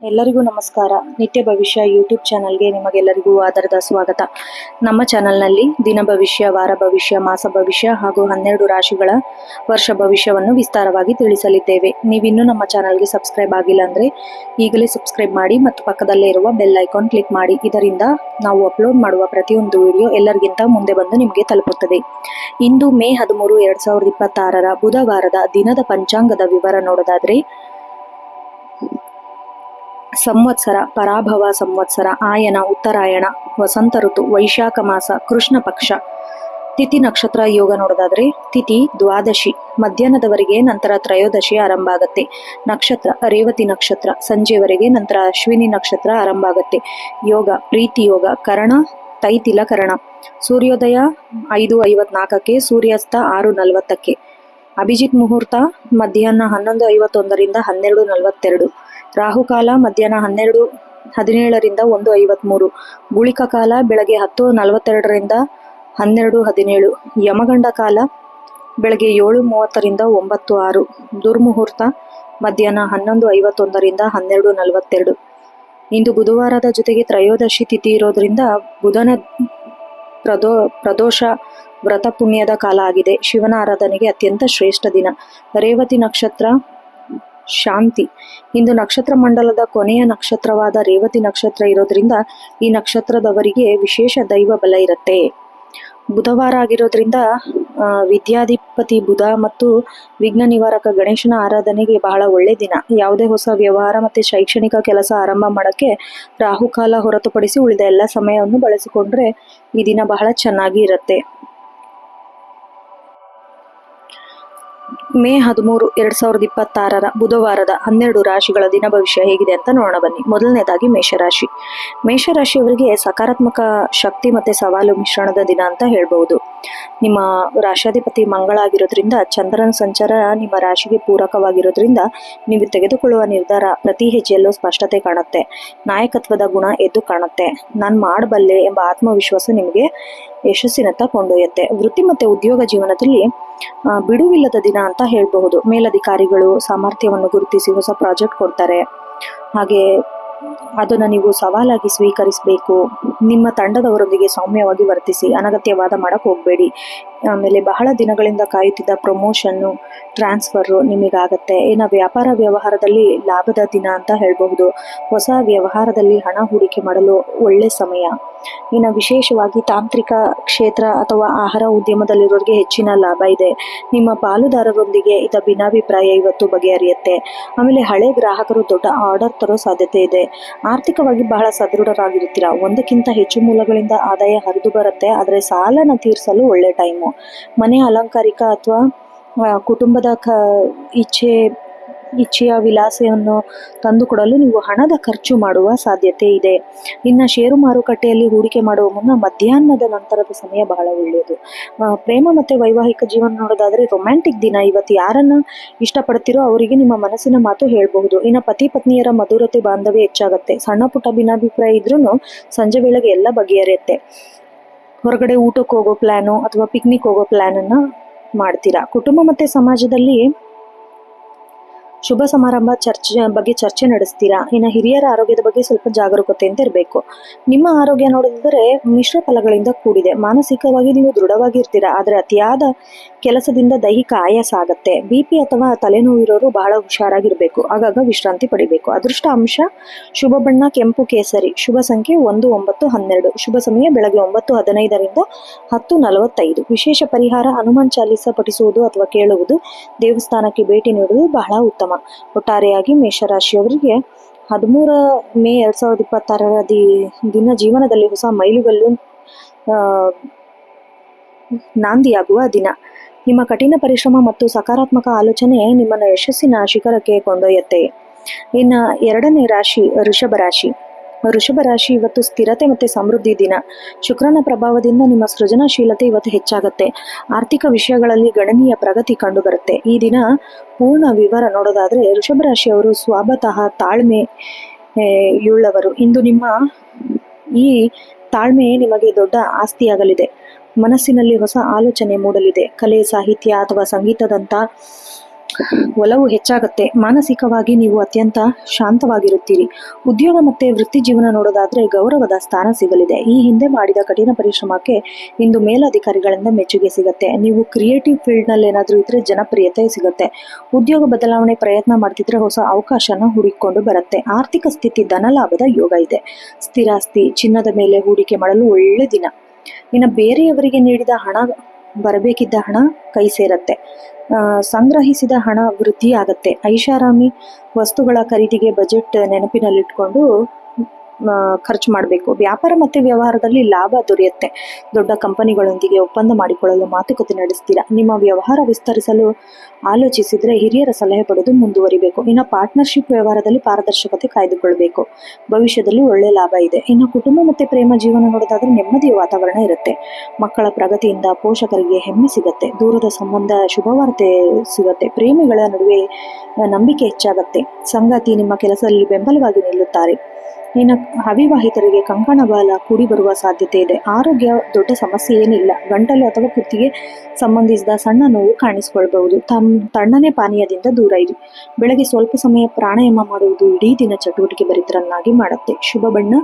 ಎಲ್ಲರಿಗೂ ನಮಸ್ಕಾರ. ನಿತ್ಯ ಭವಿಷ್ಯ ಯೂಟ್ಯೂಬ್ ಚಾನಲ್ಗೆ ನಿಮಗೆಲ್ಲರಿಗೂ ಆದರದ ಸ್ವಾಗತ. ನಮ್ಮ ಚಾನಲ್ನಲ್ಲಿ ದಿನ ಭವಿಷ್ಯ, ವಾರ ಭವಿಷ್ಯ, ಮಾಸ ಭವಿಷ್ಯ ಹಾಗೂ 12 ರಾಶಿಗಳ ವರ್ಷ ಭವಿಷ್ಯವನ್ನು ವಿಸ್ತಾರವಾಗಿ ತಿಳಿಸಲಿದ್ದೇವೆ. ನೀವಿನ್ನೂ ನಮ್ಮ ಚಾನಲ್ಗೆ ಸಬ್ಸ್ಕ್ರೈಬ್ ಆಗಿಲ್ಲ ಅಂದರೆ ಈಗಲೇ ಸಬ್ಸ್ಕ್ರೈಬ್ ಮಾಡಿ ಮತ್ತು ಪಕ್ಕದಲ್ಲೇ ಇರುವ ಬೆಲ್ ಐಕಾನ್ ಕ್ಲಿಕ್ ಮಾಡಿ. ಇದರಿಂದ ನಾವು ಅಪ್ಲೋಡ್ ಮಾಡುವ ಪ್ರತಿಯೊಂದು ವಿಡಿಯೋ ಎಲ್ಲರಿಗಿಂತ ಮುಂದೆ ಬಂದು ನಿಮಗೆ ತಲುಪುತ್ತದೆ. ಇಂದು ಮೇ 13, 2026 ಬುಧವಾರದ ದಿನದ ಪಂಚಾಂಗದ ವಿವರ ನೋಡೋದಾದರೆ, ಸಂವತ್ಸರ ಪರಾಭವ ಸಂವತ್ಸರ, ಆಯನ ಉತ್ತರಾಯಣ, ವಸಂತ ಋತು, ವೈಶಾಖ ಮಾಸ, ಕೃಷ್ಣ ಪಕ್ಷ. ತಿಥಿ ನಕ್ಷತ್ರ ಯೋಗ ನೋಡೋದಾದ್ರೆ, ತಿಥಿ ದ್ವಾದಶಿ ಮಧ್ಯಾಹ್ನದವರೆಗೆ, ನಂತರ ತ್ರಯೋದಶಿ ಆರಂಭ ಆಗತ್ತೆ. ನಕ್ಷತ್ರ ರೇವತಿ ನಕ್ಷತ್ರ ಸಂಜೆವರೆಗೆ, ನಂತರ ಅಶ್ವಿನಿ ನಕ್ಷತ್ರ ಆರಂಭ ಆಗತ್ತೆ. ಯೋಗ ಪ್ರೀತಿ ಯೋಗ, ಕರಣ ತೈತಿಲ ಕರಣ. ಸೂರ್ಯೋದಯ 5:54, ಸೂರ್ಯಾಸ್ತ 6:40. ಅಭಿಜಿತ್ ಮುಹೂರ್ತ ಮಧ್ಯಾಹ್ನ 11:51 12:42. ರಾಹುಕಾಲ ಮಧ್ಯಾಹ್ನ 12:17 1:53. ಗುಳಿಕ ಕಾಲ ಬೆಳಗ್ಗೆ 10:42 12:17. ಯಮಗಂಡ ಕಾಲ ಬೆಳಗ್ಗೆ 7:30 9:06. ದುರ್ಮುಹೂರ್ತ ಮಧ್ಯಾಹ್ನ 11:51 12:42. ಇಂದು ಬುಧವಾರದ ಜೊತೆಗೆ ತ್ರಯೋದಶಿ ತಿಥಿ ಇರೋದ್ರಿಂದ ಬುಧನ ಪ್ರದೋಷ ವ್ರತ ಪುಣ್ಯದ ಕಾಲ ಆಗಿದೆ. ಶಿವನ ಆರಾಧನೆಗೆ ಅತ್ಯಂತ ಶ್ರೇಷ್ಠ ದಿನ. ರೇವತಿ ನಕ್ಷತ್ರ ಶಾಂತಿ. ಇಂದು ನಕ್ಷತ್ರ ಮಂಡಲದ ಕೊನೆಯ ನಕ್ಷತ್ರವಾದ ರೇವತಿ ನಕ್ಷತ್ರ ಇರೋದ್ರಿಂದ ಈ ನಕ್ಷತ್ರದವರಿಗೆ ವಿಶೇಷ ದೈವ ಬಲ ಇರುತ್ತೆ. ಬುಧವಾರ ಆಗಿರೋದ್ರಿಂದ ವಿದ್ಯಾಧಿಪತಿ ಬುಧ ಮತ್ತು ವಿಘ್ನ ನಿವಾರಕ ಗಣೇಶನ ಆರಾಧನೆಗೆ ಬಹಳ ಒಳ್ಳೆ ದಿನ. ಯಾವುದೇ ಹೊಸ ವ್ಯವಹಾರ ಮತ್ತು ಶೈಕ್ಷಣಿಕ ಕೆಲಸ ಆರಂಭ ಮಾಡೋಕ್ಕೆ ರಾಹುಕಾಲ ಹೊರತುಪಡಿಸಿ ಉಳಿದ ಎಲ್ಲ ಸಮಯವನ್ನು ಬಳಸಿಕೊಂಡ್ರೆ ಈ ದಿನ ಬಹಳ ಚೆನ್ನಾಗಿ ಇರುತ್ತೆ. ಮೇ 13, 2026 ಬುಧವಾರದ 12 ರಾಶಿಗಳ ದಿನ ಭವಿಷ್ಯ ಹೇಗಿದೆ ಅಂತ ನೋಡೋಣ ಬನ್ನಿ. ಮೊದಲನೇದಾಗಿ ಮೇಷರಾಶಿ. ಮೇಷರಾಶಿಯವರಿಗೆ ಸಕಾರಾತ್ಮಕ ಶಕ್ತಿ ಮತ್ತು ಸವಾಲು ಮಿಶ್ರಣದ ದಿನ ಅಂತ ಹೇಳ್ಬಹುದು. ನಿಮ್ಮ ರಾಶಾಧಿಪತಿ ಮಂಗಳ ಆಗಿರೋದ್ರಿಂದ ಚಂದ್ರನ ಸಂಚಾರ ನಿಮ್ಮ ರಾಶಿಗೆ ಪೂರಕವಾಗಿರೋದ್ರಿಂದ ನೀವು ತೆಗೆದುಕೊಳ್ಳುವ ನಿರ್ಧಾರ ಪ್ರತಿ ಹೆಜ್ಜೆಯಲ್ಲೂ ಸ್ಪಷ್ಟತೆ ಕಾಣುತ್ತೆ. ನಾಯಕತ್ವದ ಗುಣ ಎದ್ದು ಕಾಣುತ್ತೆ. ನಾನು ಮಾಡಬಲ್ಲೆ ಎಂಬ ಆತ್ಮವಿಶ್ವಾಸ ನಿಮಗೆ ಯಶಸ್ಸಿನತ್ತ ಕೊಂಡೊಯ್ಯುತ್ತೆ. ವೃತ್ತಿ ಮತ್ತು ಉದ್ಯೋಗ ಜೀವನದಲ್ಲಿ ಬಿಡುವಿಲ್ಲದ ದಿನ ಅಂತ ಹೇಳ್ಬಹುದು. ಮೇಲಧಿಕಾರಿಗಳು ಸಾಮರ್ಥ್ಯವನ್ನು ಗುರುತಿಸಿ ಹೊಸ ಪ್ರಾಜೆಕ್ಟ್ ಕೊಡ್ತಾರೆ. ಹಾಗೆ ಅದನ್ನು ನೀವು ಸವಾಲಾಗಿ ಸ್ವೀಕರಿಸಬೇಕು. ನಿಮ್ಮ ತಂಡದವರೊಂದಿಗೆ ಸೌಮ್ಯವಾಗಿ ವರ್ತಿಸಿ, ಅನಗತ್ಯವಾದ ಮಾಡಕ್ಕೆ ಹೋಗಬೇಡಿ. ಆಮೇಲೆ ಬಹಳ ದಿನಗಳಿಂದ ಕಾಯುತ್ತಿದ್ದ ಪ್ರಮೋಷನ್ನು, ಟ್ರಾನ್ಸ್ಫರು ನಿಮಗಾಗತ್ತೆ. ಇನ್ನು ವ್ಯಾಪಾರ ವ್ಯವಹಾರದಲ್ಲಿ ಲಾಭದ ದಿನ ಅಂತ ಹೇಳಬಹುದು. ಹೊಸ ವ್ಯವಹಾರದಲ್ಲಿ ಹಣ ಹೂಡಿಕೆ ಮಾಡಲು ಒಳ್ಳೆ ಸಮಯ. ಇನ್ನು ವಿಶೇಷವಾಗಿ ತಾಂತ್ರಿಕ ಕ್ಷೇತ್ರ ಅಥವಾ ಆಹಾರ ಉದ್ಯಮದಲ್ಲಿರೋರಿಗೆ ಹೆಚ್ಚಿನ ಲಾಭ ಇದೆ. ನಿಮ್ಮ ಪಾಲುದಾರರೊಂದಿಗೆ ಭಿನ್ನಾಭಿಪ್ರಾಯ ಇವತ್ತು ಬಗೆಹರಿಯುತ್ತೆ. ಆಮೇಲೆ ಹಳೆ ಗ್ರಾಹಕರು ದೊಡ್ಡ ಆರ್ಡರ್ ತರೋ ಸಾಧ್ಯತೆ ಇದೆ. ಆರ್ಥಿಕವಾಗಿ ಬಹಳ ಸದೃಢರಾಗಿರ್ತೀರ. ಒಂದಕ್ಕಿಂತ ಹೆಚ್ಚು ಮೂಲಗಳಿಂದ ಆದಾಯ ಹರಿದು ಬರುತ್ತೆ. ಆದರೆ ಸಾಲನ ತೀರಿಸಲು ಒಳ್ಳೆ ಟೈಮು. ಮನೆ ಅಲಂಕಾರಿಕ ಅಥವಾ ಕುಟುಂಬದ ಇಚ್ಛೆಯ ವಿಲಾಸವನ್ನು ತಂದುಕೊಡಲು ನೀವು ಹಣದ ಖರ್ಚು ಮಾಡುವ ಸಾಧ್ಯತೆ ಇದೆ. ಇನ್ನು ಷೇರು ಮಾರುಕಟ್ಟೆಯಲ್ಲಿ ಹೂಡಿಕೆ ಮಾಡುವ ಮುನ್ನ ಮಧ್ಯಾಹ್ನದ ನಂತರದ ಸಮಯ ಬಹಳ ಒಳ್ಳೆಯದು. ಪ್ರೇಮ ಮತ್ತು ವೈವಾಹಿಕ ಜೀವನ ನೋಡೋದಾದ್ರೆ ರೊಮ್ಯಾಂಟಿಕ್ ದಿನ. ಇವತ್ತು ಯಾರನ್ನ ಇಷ್ಟಪಡ್ತೀರೋ ಅವರಿಗೆ ನಿಮ್ಮ ಮನಸ್ಸಿನ ಮಾತು ಹೇಳಬಹುದು. ಇನ್ನು ಪತಿ ಪತ್ನಿಯರ ಮಧುರತೆ ಬಾಂಧವ್ಯ ಹೆಚ್ಚಾಗುತ್ತೆ. ಸಣ್ಣ ಪುಟ್ಟ ಭಿನ್ನಾಭಿಪ್ರಾಯ ಇದ್ರೂ ಸಂಜೆ ವೇಳೆಗೆ ಎಲ್ಲ ಬಗೆಹರಿಯುತ್ತೆ. ಹೊರಗಡೆ ಊಟಕ್ಕೆ ಹೋಗೋ ಪ್ಲ್ಯಾನು ಅಥವಾ ಪಿಕ್ನಿಕ್ ಹೋಗೋ ಪ್ಲ್ಯಾನನ್ನು ಮಾಡ್ತೀರಾ. ಕುಟುಂಬ ಮತ್ತು ಸಮಾಜದಲ್ಲಿ ಶುಭ ಸಮಾರಂಭ ಬಗ್ಗೆ ಚರ್ಚೆ ನಡೆಸ್ತೀರಾ. ಇನ್ನು ಹಿರಿಯರ ಆರೋಗ್ಯದ ಬಗ್ಗೆ ಸ್ವಲ್ಪ ಜಾಗರೂಕತೆಯಿಂದ ಇರಬೇಕು. ನಿಮ್ಮ ಆರೋಗ್ಯ ನೋಡಿದರೆ ಮಿಶ್ರ ಫಲಗಳಿಂದ ಕೂಡಿದೆ. ಮಾನಸಿಕವಾಗಿ ನೀವು ದೃಢವಾಗಿರ್ತೀರಾ, ಆದರೆ ಅತಿಯಾದ ಕೆಲಸದಿಂದ ದೈಹಿಕ ಆಯಾಸ ಆಗುತ್ತೆ. BP ಅಥವಾ ತಲೆನೋವು ಇರೋರು ಬಹಳ ಹುಷಾರಾಗಿರಬೇಕು. ಆಗಾಗ ವಿಶ್ರಾಂತಿ ಪಡಿಬೇಕು. ಅದೃಷ್ಟ ಅಂಶ ಶುಭ ಬಣ್ಣ ಕೆಂಪು ಕೇಸರಿ. ಶುಭ ಸಂಖ್ಯೆ 1 9 12. ಶುಭ ಸಮಯ ಬೆಳಗ್ಗೆ 9:15 10:45. ವಿಶೇಷ ಪರಿಹಾರ ಹನುಮಾನ್ ಚಾಲೀಸ ಪಠಿಸುವುದು ಅಥವಾ ಕೇಳುವುದು. ದೇವಸ್ಥಾನಕ್ಕೆ ಭೇಟಿ ನೀಡುವುದು ಬಹಳ ಉತ್ತಮ. ಒಟ್ಟಾರೆಯಾಗಿ ಮೇಷರಾಶಿಯವರಿಗೆ 13 ಮೇ 2026 ದಿನ ಜೀವನದಲ್ಲಿ ಹೊಸ ಮೈಲುಗಲ್ಲು ನಾಂದಿಯಾಗುವ ದಿನ. ನಿಮ್ಮ ಕಠಿಣ ಪರಿಶ್ರಮ ಮತ್ತು ಸಕಾರಾತ್ಮಕ ಆಲೋಚನೆ ನಿಮ್ಮನ್ನು ಯಶಸ್ಸಿನ ಶಿಖರಕ್ಕೆ ಕೊಂಡೊಯ್ಯುತ್ತೆ. ಇನ್ನು ಎರಡನೇ ರಾಶಿ ಋಷಭ ರಾಶಿ. ಋಷಭ ರಾಶಿ ಇವತ್ತು ಸ್ಥಿರತೆ ಮತ್ತು ಸಮೃದ್ಧಿ ದಿನ. ಶುಕ್ರನ ಪ್ರಭಾವದಿಂದ ನಿಮ್ಮ ಸೃಜನಶೀಲತೆ ಇವತ್ತು ಹೆಚ್ಚಾಗುತ್ತೆ. ಆರ್ಥಿಕ ವಿಷಯಗಳಲ್ಲಿ ಗಣನೀಯ ಪ್ರಗತಿ ಕಂಡುಬರುತ್ತೆ. ಈ ದಿನ ಪೂರ್ಣ ವಿವರ ನೋಡೋದಾದ್ರೆ ಋಷಭ ರಾಶಿಯವರು ಸ್ವಭಾವತಃ ತಾಳ್ಮೆಯುಳ್ಳವರು. ಇಂದು ನಿಮ್ಮ ಈ ತಾಳ್ಮೆ ನಿಮಗೆ ದೊಡ್ಡ ಆಸ್ತಿಯಾಗಲಿದೆ. ಮನಸ್ಸಿನಲ್ಲಿ ಹೊಸ ಆಲೋಚನೆ ಮೂಡಲಿದೆ. ಕಲೆ, ಸಾಹಿತ್ಯ ಅಥವಾ ಸಂಗೀತದಂಥ ಒಲವು ಹೆಚ್ಚಾಗುತ್ತೆ. ಮಾನಸಿಕವಾಗಿ ನೀವು ಅತ್ಯಂತ ಶಾಂತವಾಗಿರುತ್ತೀರಿ. ಉದ್ಯೋಗ ಮತ್ತೆ ವೃತ್ತಿ ಜೀವನ ನೋಡೋದಾದ್ರೆ ಗೌರವದ ಸ್ಥಾನ ಸಿಗಲಿದೆ. ಈ ಹಿಂದೆ ಮಾಡಿದ ಕಠಿಣ ಪರಿಶ್ರಮಕ್ಕೆ ಇಂದು ಮೇಲಧಿಕಾರಿಗಳಿಂದ ಮೆಚ್ಚುಗೆ ಸಿಗುತ್ತೆ. ನೀವು ಕ್ರಿಯೇಟಿವ್ ಫೀಲ್ಡ್ ನಲ್ಲಿ ಏನಾದ್ರೂ ಇದ್ರೆ ಜನಪ್ರಿಯತೆ ಸಿಗುತ್ತೆ. ಉದ್ಯೋಗ ಬದಲಾವಣೆ ಪ್ರಯತ್ನ ಮಾಡ್ತಿದ್ರೆ ಹೊಸ ಅವಕಾಶನ ಹುಡುಕಿಕೊಂಡು ಬರುತ್ತೆ. ಆರ್ಥಿಕ ಸ್ಥಿತಿ ಧನಲಾಭದ ಯೋಗ ಇದೆ. ಸ್ಥಿರಾಸ್ತಿ, ಚಿನ್ನದ ಮೇಲೆ ಹೂಡಿಕೆ ಮಾಡಲು ಒಳ್ಳೆ ದಿನ. ಇನ್ನು ಬೇರೆಯವರಿಗೆ ನೀಡಿದ ಹಣ, ಬರಬೇಕಿದ್ದ ಹಣ ಕೈ ಸೇರತ್ತೆ. ಸಂಗ್ರಹಿಸಿದ ಹಣ ವೃದ್ಧಿ ಆಗತ್ತೆ. ಐಷಾರಾಮಿ ವಸ್ತುಗಳ ಖರೀದಿಗೆ ಬಜೆಟ್ ನೆನಪಿನಲ್ಲಿಟ್ಕೊಂಡು ಖರ್ಚು ಮಾಡಬೇಕು. ವ್ಯಾಪಾರ ಮತ್ತೆ ವ್ಯವಹಾರದಲ್ಲಿ ಲಾಭ ದೊರೆಯುತ್ತೆ. ದೊಡ್ಡ ಕಂಪನಿಗಳೊಂದಿಗೆ ಒಪ್ಪಂದ ಮಾಡಿಕೊಳ್ಳಲು ಮಾತುಕತೆ ನಡೆಸ್ತೀರಾ. ನಿಮ್ಮ ವ್ಯವಹಾರ ವಿಸ್ತರಿಸಲು ಆಲೋಚಿಸಿದ್ರೆ ಹಿರಿಯರ ಸಲಹೆ ಪಡೆದು ಮುಂದುವರಿಬೇಕು. ಇನ್ನು ಪಾರ್ಟ್ನರ್ಶಿಪ್ ವ್ಯವಹಾರದಲ್ಲಿ ಪಾರದರ್ಶಕತೆ ಕಾಯ್ದುಕೊಳ್ಬೇಕು. ಭವಿಷ್ಯದಲ್ಲಿ ಒಳ್ಳೆ ಲಾಭ ಇದೆ. ಇನ್ನು ಕುಟುಂಬ ಮತ್ತೆ ಪ್ರೇಮ ಜೀವನ ನೋಡೋದಾದ್ರೆ ನೆಮ್ಮದಿಯ ವಾತಾವರಣ ಇರುತ್ತೆ. ಮಕ್ಕಳ ಪ್ರಗತಿಯಿಂದ ಪೋಷಕರಿಗೆ ಹೆಮ್ಮೆ ಸಿಗತ್ತೆ. ದೂರದ ಸಂಬಂಧ ಶುಭವಾರ್ತೆ ಸಿಗತ್ತೆ. ಪ್ರೇಮಿಗಳ ನಡುವೆ ನಂಬಿಕೆ ಹೆಚ್ಚಾಗತ್ತೆ. ಸಂಗಾತಿ ನಿಮ್ಮ ಕೆಲಸದಲ್ಲಿ ಬೆಂಬಲವಾಗಿ ನಿಲ್ಲುತ್ತಾರೆ. ಇನ್ನು ಅವಿವಾಹಿತರಿಗೆ ಕಂಕಣ ಬಾಲ ಕೂಡಿ ಬರುವ ಸಾಧ್ಯತೆ ಇದೆ. ಆರೋಗ್ಯ ದೊಡ್ಡ ಸಮಸ್ಯೆ ಏನಿಲ್ಲ. ಗಂಟಲು ಅಥವಾ ಕುತ್ತಿಗೆ ಸಂಬಂಧಿಸಿದ ಸಣ್ಣ ನೋವು ಕಾಣಿಸಿಕೊಳ್ಳಬಹುದು. ತಣ್ಣನೆ ಪಾನೀಯದಿಂದ ದೂರ ಇರಿ. ಬೆಳಗ್ಗೆ ಸ್ವಲ್ಪ ಸಮಯ ಪ್ರಾಣಾಯಾಮ ಮಾಡುವುದು ಇಡೀ ದಿನ ಚಟುವಟಿಕೆ ಭರಿತರನ್ನಾಗಿ ಮಾಡುತ್ತೆ. ಶುಭ ಬಣ್ಣ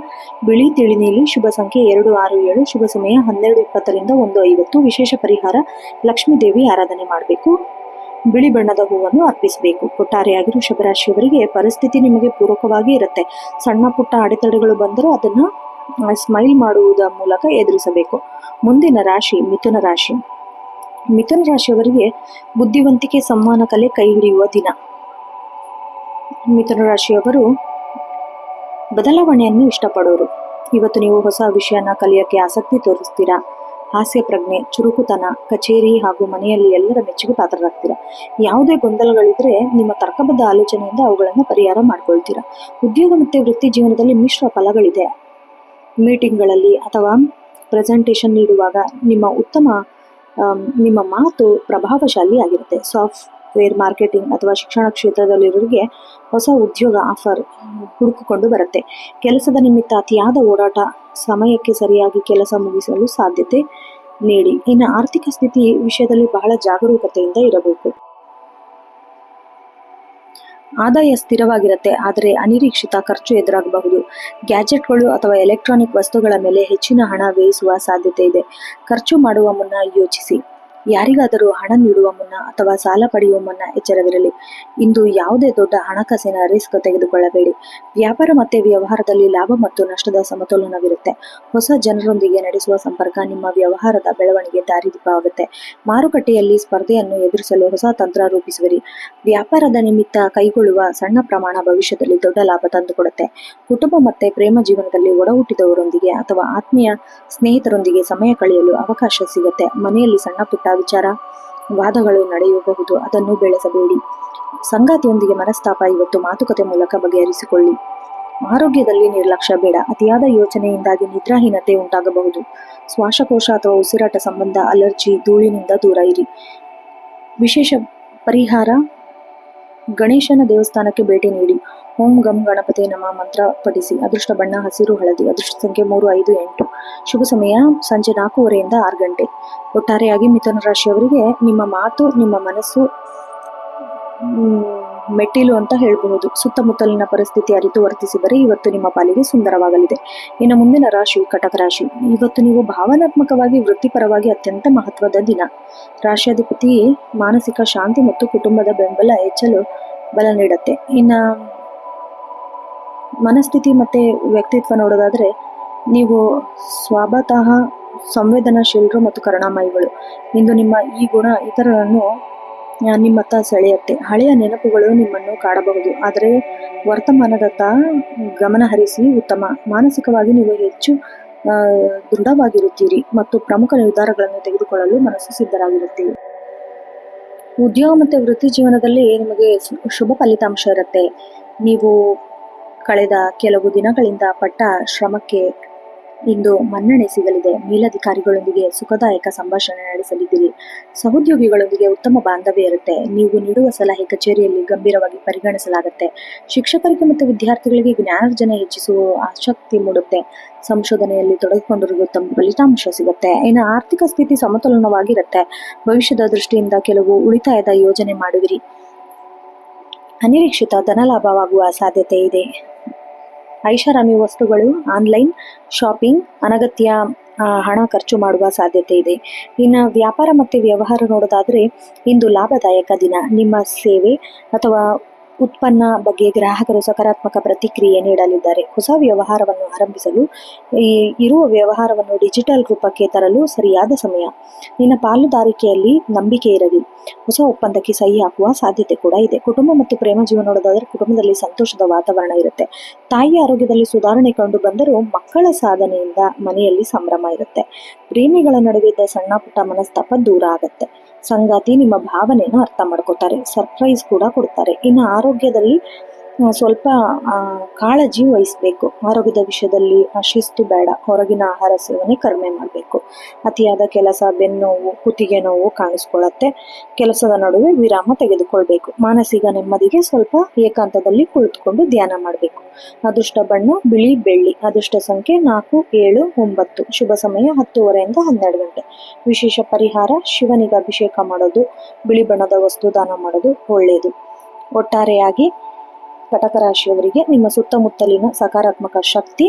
ಬಿಳಿ, ತಿಳಿ ನೀಲಿ. ಶುಭ ಸಂಖ್ಯೆ 267. ಶುಭ ಸಮಯ 12:20ರಿಂದ 1:50. ವಿಶೇಷ ಪರಿಹಾರ ಲಕ್ಷ್ಮೀ ದೇವಿ ಆರಾಧನೆ ಮಾಡಬೇಕು. ಬಿಳಿ ಬಣ್ಣದ ಹೂವನ್ನು ಅರ್ಪಿಸಬೇಕು. ಒಟ್ಟಾರೆಯಾಗಿ ವೃಷಭರಾಶಿಯವರಿಗೆ ಪರಿಸ್ಥಿತಿ ನಿಮಗೆ ಪೂರಕವಾಗಿ ಇರುತ್ತೆ. ಸಣ್ಣ ಪುಟ್ಟ ಅಡೆತಡೆಗಳು ಬಂದರೂ ಅದನ್ನ ಸ್ಮೈಲ್ ಮಾಡುವುದರ ಮೂಲಕ ಎದುರಿಸಬೇಕು. ಮುಂದಿನ ರಾಶಿ ಮಿಥುನ ರಾಶಿ. ಮಿಥುನ ರಾಶಿಯವರಿಗೆ ಬುದ್ಧಿವಂತಿಕೆ, ಸಂವಹನ ಕಲೆ ಕೈ ಹಿಡಿಯುವ ದಿನ. ಮಿಥುನ ರಾಶಿಯವರು ಬದಲಾವಣೆಯನ್ನು ಇಷ್ಟಪಡೋರು. ಇವತ್ತು ನೀವು ಹೊಸ ವಿಷಯನ ಕಲಿಯಕ್ಕೆ ಆಸಕ್ತಿ ತೋರಿಸ್ತೀರಾ. ಹಾಸ್ಯ ಪ್ರಜ್ಞೆ, ಚುರುಕುತನ, ಕಚೇರಿ ಹಾಗೂ ಮನೆಯಲ್ಲಿ ಎಲ್ಲರ ಮೆಚ್ಚುಗೆ ಪಾತ್ರರಾಗ್ತೀರಾ. ಯಾವುದೇ ಗೊಂದಲಗಳಿದ್ರೆ ನಿಮ್ಮ ತರ್ಕಬದ್ಧ ಆಲೋಚನೆಯಿಂದ ಅವುಗಳನ್ನು ಪರಿಹಾರ ಮಾಡ್ಕೊಳ್ತೀರಾ. ಉದ್ಯೋಗ ಮತ್ತು ವೃತ್ತಿ ಜೀವನದಲ್ಲಿ ಮಿಶ್ರ ಫಲಗಳಿದೆ. ಮೀಟಿಂಗ್ಗಳಲ್ಲಿ ಅಥವಾ ಪ್ರೆಸೆಂಟೇಷನ್ ನೀಡುವಾಗ ನಿಮ್ಮ ಮಾತು ಪ್ರಭಾವಶಾಲಿ ಆಗಿರುತ್ತೆ. ಸಾಫ್ಟ್ವೇರ್, ಮಾರ್ಕೆಟಿಂಗ್ ಅಥವಾ ಶಿಕ್ಷಣ ಕ್ಷೇತ್ರದಲ್ಲಿರೋರಿಗೆ ಹೊಸ ಉದ್ಯೋಗ ಆಫರ್ ಹುಡುಕಿಕೊಂಡು ಬರುತ್ತೆ. ಕೆಲಸದ ನಿಮಿತ್ತ ಅತಿಯಾದ ಓಡಾಟ, ಸಮಯಕ್ಕೆ ಸರಿಯಾಗಿ ಕೆಲಸ ಮುಗಿಸಲು ಸಾಧ್ಯತೆ ನೀಡಿ. ಇನ್ನು ಆರ್ಥಿಕ ಸ್ಥಿತಿ ವಿಷಯದಲ್ಲಿ ಬಹಳ ಜಾಗರೂಕತೆಯಿಂದ ಇರಬೇಕು. ಆದಾಯ ಸ್ಥಿರವಾಗಿರುತ್ತೆ, ಆದರೆ ಅನಿರೀಕ್ಷಿತ ಖರ್ಚು ಎದುರಾಗಬಹುದು. ಗ್ಯಾಜೆಟ್ಗಳು ಅಥವಾ ಎಲೆಕ್ಟ್ರಾನಿಕ್ ವಸ್ತುಗಳ ಮೇಲೆ ಹೆಚ್ಚಿನ ಹಣ ವ್ಯಯಿಸುವ ಸಾಧ್ಯತೆ ಇದೆ. ಖರ್ಚು ಮಾಡುವ ಮುನ್ನ ಯೋಚಿಸಿ. ಯಾರಿಗಾದರೂ ಹಣ ನೀಡುವ ಮುನ್ನ ಅಥವಾ ಸಾಲ ಪಡೆಯುವ ಮುನ್ನ ಎಚ್ಚರವಿರಲಿ. ಇಂದು ಯಾವುದೇ ದೊಡ್ಡ ಹಣಕಾಸಿನ ರಿಸ್ಕ್ ತೆಗೆದುಕೊಳ್ಳಬೇಡಿ. ವ್ಯಾಪಾರ ಮತ್ತು ವ್ಯವಹಾರದಲ್ಲಿ ಲಾಭ ಮತ್ತು ನಷ್ಟದ ಸಮತೋಲನವಿರುತ್ತೆ. ಹೊಸ ಜನರೊಂದಿಗೆ ನಡೆಸುವ ಸಂಪರ್ಕ ನಿಮ್ಮ ವ್ಯವಹಾರದ ಬೆಳವಣಿಗೆ ದಾರಿದೀಪವಾಗುತ್ತೆ. ಮಾರುಕಟ್ಟೆಯಲ್ಲಿ ಸ್ಪರ್ಧೆಯನ್ನು ಎದುರಿಸಲು ಹೊಸ ತಂತ್ರ ರೂಪಿಸುವಿರಿ. ವ್ಯಾಪಾರದ ನಿಮಿತ್ತ ಕೈಗೊಳ್ಳುವ ಸಣ್ಣ ಪ್ರಮಾಣ ಭವಿಷ್ಯದಲ್ಲಿ ದೊಡ್ಡ ಲಾಭ ತಂದುಕೊಡುತ್ತೆ. ಕುಟುಂಬ ಮತ್ತು ಪ್ರೇಮ ಜೀವನದಲ್ಲಿ ಒಡ ಹುಟ್ಟಿದವರೊಂದಿಗೆ ಅಥವಾ ಆತ್ಮೀಯ ಸ್ನೇಹಿತರೊಂದಿಗೆ ಸಮಯ ಕಳೆಯಲು ಅವಕಾಶ ಸಿಗುತ್ತೆ. ಮನೆಯಲ್ಲಿ ಸಣ್ಣ ಪುಟ್ಟ ವಿಚಾರ ವಾದಗಳು ನಡೆಯಬಹುದು, ಅದನ್ನು ಬೆಳೆಸಬೇಡಿ. ಸಂಗಾತಿಯೊಂದಿಗೆ ಮನಸ್ತಾಪ ಇವತ್ತು ಮಾತುಕತೆ ಮೂಲಕ ಬಗೆಹರಿಸಿಕೊಳ್ಳಿ. ಆರೋಗ್ಯದಲ್ಲಿ ನಿರ್ಲಕ್ಷ್ಯ ಬೇಡ. ಅತಿಯಾದ ಯೋಚನೆಯಿಂದಾಗಿ ನಿದ್ರಾಹೀನತೆ ಉಂಟಾಗಬಹುದು. ಶ್ವಾಸಕೋಶ ಅಥವಾ ಉಸಿರಾಟ ಸಂಬಂಧ ಅಲರ್ಜಿ, ಧೂಳಿನಿಂದ ದೂರ ಇರಿ. ವಿಶೇಷ ಪರಿಹಾರ ಗಣೇಶನ ದೇವಸ್ಥಾನಕ್ಕೆ ಭೇಟಿ ನೀಡಿ. ಓಂ ಗಂ ಗಣಪತಿ ನಮಃ ಮಂತ್ರ ಪಠಿಸಿ. ಅದೃಷ್ಟ ಬಣ್ಣ ಹಸಿರು ಹಳದಿ. ಅದೃಷ್ಟ ಸಂಖ್ಯೆ 3, 5, 8. ಶುಭ ಸಮಯ ಸಂಜೆ 4:30ರಿಂದ 6 ಗಂಟೆ. ಒಟ್ಟಾರೆಯಾಗಿ ಮಿಥುನ ರಾಶಿಯವರಿಗೆ ನಿಮ್ಮ ಮಾತು, ನಿಮ್ಮ ಮನಸ್ಸು ಮೆಟ್ಟಿಲು ಅಂತ ಹೇಳಬಹುದು. ಸುತ್ತಮುತ್ತಲಿನ ಪರಿಸ್ಥಿತಿ ಅರಿತು ವರ್ತಿಸಿದರೆ ಇವತ್ತು ನಿಮ್ಮ ಪಾಲಿಗೆ ಸುಂದರವಾಗಲಿದೆ. ಇನ್ನು ಮುಂದಿನ ರಾಶಿ ಕಟಕ ರಾಶಿ. ಇವತ್ತು ನೀವು ಭಾವನಾತ್ಮಕವಾಗಿ, ವೃತ್ತಿಪರವಾಗಿ ಅತ್ಯಂತ ಮಹತ್ವದ ದಿನ. ರಾಶಿಯಾಧಿಪತಿ ಮಾನಸಿಕ ಶಾಂತಿ ಮತ್ತು ಕುಟುಂಬದ ಬೆಂಬಲ ಹೆಚ್ಚಲು ಬಲ ನೀಡುತ್ತೆ. ಇನ್ನು ಮನಸ್ಥಿತಿ ಮತ್ತೆ ವ್ಯಕ್ತಿತ್ವ ನೋಡೋದಾದ್ರೆ ನೀವು ಸ್ವಭಾವತಃ ಸಂವೇದನಾಶೀಲರು ಮತ್ತು ಕರುಣಾಮಯಿಗಳು. ಇಂದು ನಿಮ್ಮ ಈ ಗುಣ ಇತರರನ್ನು ನಿಮ್ಮತ್ತ ಸೆಳೆಯುತ್ತೆ. ಹಳೆಯ ನೆನಪುಗಳು ನಿಮ್ಮನ್ನು ಕಾಡಬಹುದು, ಆದರೆ ವರ್ತಮಾನದತ್ತ ಗಮನ ಹರಿಸಿ ಉತ್ತಮ. ಮಾನಸಿಕವಾಗಿ ನೀವು ಹೆಚ್ಚು ದೃಢವಾಗಿರುತ್ತೀರಿ ಮತ್ತು ಪ್ರಮುಖ ನಿರ್ಧಾರಗಳನ್ನು ತೆಗೆದುಕೊಳ್ಳಲು ಮನಸ್ಸು ಸಿದ್ಧರಾಗಿರುತ್ತೀರಿ. ಉದ್ಯೋಗ ಮತ್ತು ವೃತ್ತಿ ಜೀವನದಲ್ಲಿ ನಿಮಗೆ ಶುಭ ಫಲಿತಾಂಶ ಇರುತ್ತೆ. ನೀವು ಕಳೆದ ಕೆಲವು ದಿನಗಳಿಂದ ಪಟ್ಟ ಶ್ರಮಕ್ಕೆ ಇಂದು ಮನ್ನಣೆ ಸಿಗಲಿದೆ. ಮೇಲಧಿಕಾರಿಗಳೊಂದಿಗೆ ಸುಖದಾಯಕ ಸಂಭಾಷಣೆ ನಡೆಸಲಿದ್ದೀರಿ. ಸಹೋದ್ಯೋಗಿಗಳೊಂದಿಗೆ ಉತ್ತಮ ಬಾಂಧವ್ಯ ಇರುತ್ತೆ. ನೀವು ನೀಡುವ ಸಲಹೆ ಕಚೇರಿಯಲ್ಲಿ ಗಂಭೀರವಾಗಿ ಪರಿಗಣಿಸಲಾಗುತ್ತೆ. ಶಿಕ್ಷಕರಿಗೆ ಮತ್ತು ವಿದ್ಯಾರ್ಥಿಗಳಿಗೆ ಜ್ಞಾನಾರ್ಜನೆ ಹೆಚ್ಚಿಸುವ ಆಸಕ್ತಿ ಮೂಡುತ್ತೆ. ಸಂಶೋಧನೆಯಲ್ಲಿ ತೊಡಗಿಕೊಂಡಿರುವ ತಮ್ಮ ಫಲಿತಾಂಶ ಸಿಗುತ್ತೆ. ಇನ್ನು ಆರ್ಥಿಕ ಸ್ಥಿತಿ ಸಮತೋಲನವಾಗಿರುತ್ತೆ. ಭವಿಷ್ಯದ ದೃಷ್ಟಿಯಿಂದ ಕೆಲವು ಉಳಿತಾಯದ ಯೋಜನೆ ಮಾಡುವಿರಿ. ಅನಿರೀಕ್ಷಿತ ಧನಲಾಭವಾಗುವ ಸಾಧ್ಯತೆ ಇದೆ. ಐಷಾರಾಮಿ ವಸ್ತುಗಳು, ಆನ್ಲೈನ್ ಶಾಪಿಂಗ್, ಅನಗತ್ಯ ಹಣ ಖರ್ಚು ಮಾಡುವ ಸಾಧ್ಯತೆ ಇದೆ. ಇನ್ನು ವ್ಯಾಪಾರ ಮತ್ತು ವ್ಯವಹಾರ ನೋಡೋದಾದರೆ ಇಂದು ಲಾಭದಾಯಕ ದಿನ. ನಿಮ್ಮ ಸೇವೆ ಅಥವಾ ಉತ್ಪನ್ನ ಬಗ್ಗೆ ಗ್ರಾಹಕರು ಸಕಾರಾತ್ಮಕ ಪ್ರತಿಕ್ರಿಯೆ ನೀಡಲಿದ್ದಾರೆ. ಹೊಸ ವ್ಯವಹಾರವನ್ನು ಆರಂಭಿಸಲು ಇರುವ ವ್ಯವಹಾರವನ್ನು ಡಿಜಿಟಲ್ ರೂಪಕ್ಕೆ ತರಲು ಸರಿಯಾದ ಸಮಯ. ನಿನ್ನ ಪಾಲುದಾರಿಕೆಯಲ್ಲಿ ನಂಬಿಕೆ ಇರಲಿ. ಹೊಸ ಒಪ್ಪಂದಕ್ಕೆ ಸಹಿ ಹಾಕುವ ಸಾಧ್ಯತೆ ಕೂಡ ಇದೆ. ಕುಟುಂಬ ಮತ್ತು ಪ್ರೇಮ ಜೀವನ ನೋಡೋದಾದ್ರೆ ಕುಟುಂಬದಲ್ಲಿ ಸಂತೋಷದ ವಾತಾವರಣ ಇರುತ್ತೆ. ತಾಯಿಯ ಆರೋಗ್ಯದಲ್ಲಿ ಸುಧಾರಣೆ ಕಂಡು ಬಂದರೂ ಮಕ್ಕಳ ಸಾಧನೆಯಿಂದ ಮನೆಯಲ್ಲಿ ಸಂಭ್ರಮ ಇರುತ್ತೆ. ಪ್ರೇಮಿಗಳ ನಡುವೆ ಇದ್ದ ಸಣ್ಣ ಪುಟ್ಟ ಮನಸ್ತಾಪ ದೂರ ಆಗುತ್ತೆ. ಸಂಗಾತಿ ನಿಮ್ಮ ಭಾವನೆಯನ್ನು ಅರ್ಥ ಮಾಡ್ಕೋತಾರೆ, ಸರ್ಪ್ರೈಸ್ ಕೂಡ ಕೊಡ್ತಾರೆ. ಇನ್ನು ಆರೋಗ್ಯದಲ್ಲಿ ಸ್ವಲ್ಪ ಕಾಳಜಿ ವಹಿಸಬೇಕು. ಆರೋಗ್ಯದ ವಿಷಯದಲ್ಲಿ ಶಿಸ್ತು ಬೇಡ. ಹೊರಗಿನ ಆಹಾರ ಸೇವನೆ ಕಡಿಮೆ ಮಾಡಬೇಕು. ಅತಿಯಾದ ಕೆಲಸ, ಬೆನ್ನೋವು, ಕುತ್ತಿಗೆ ನೋವು ಕಾಣಿಸ್ಕೊಳ್ಳುತ್ತೆ. ಕೆಲಸದ ನಡುವೆ ವಿರಾಮ ತೆಗೆದುಕೊಳ್ಬೇಕು. ಮಾನಸಿಕ ನೆಮ್ಮದಿಗೆ ಸ್ವಲ್ಪ ಏಕಾಂತದಲ್ಲಿ ಕುಳಿತುಕೊಂಡು ಧ್ಯಾನ ಮಾಡಬೇಕು. ಅದೃಷ್ಟ ಬಣ್ಣ ಬಿಳಿ ಬೆಳ್ಳಿ. ಅದೃಷ್ಟ ಸಂಖ್ಯೆ 4, 7, 9. ಶುಭ ಸಮಯ 10:30 ರಿಂದ 12 ಗಂಟೆ. ವಿಶೇಷ ಪರಿಹಾರ ಶಿವನಿಗೆ ಅಭಿಷೇಕ ಮಾಡೋದು, ಬಿಳಿ ಬಣ್ಣದ ವಸ್ತು ದಾನ ಮಾಡೋದು ಒಳ್ಳೆಯದು. ಒಟ್ಟಾರೆಯಾಗಿ ಕಟಕ ರಾಶಿಯವರಿಗೆ ನಿಮ್ಮ ಸುತ್ತಮುತ್ತಲಿನ ಸಕಾರಾತ್ಮಕ ಶಕ್ತಿ,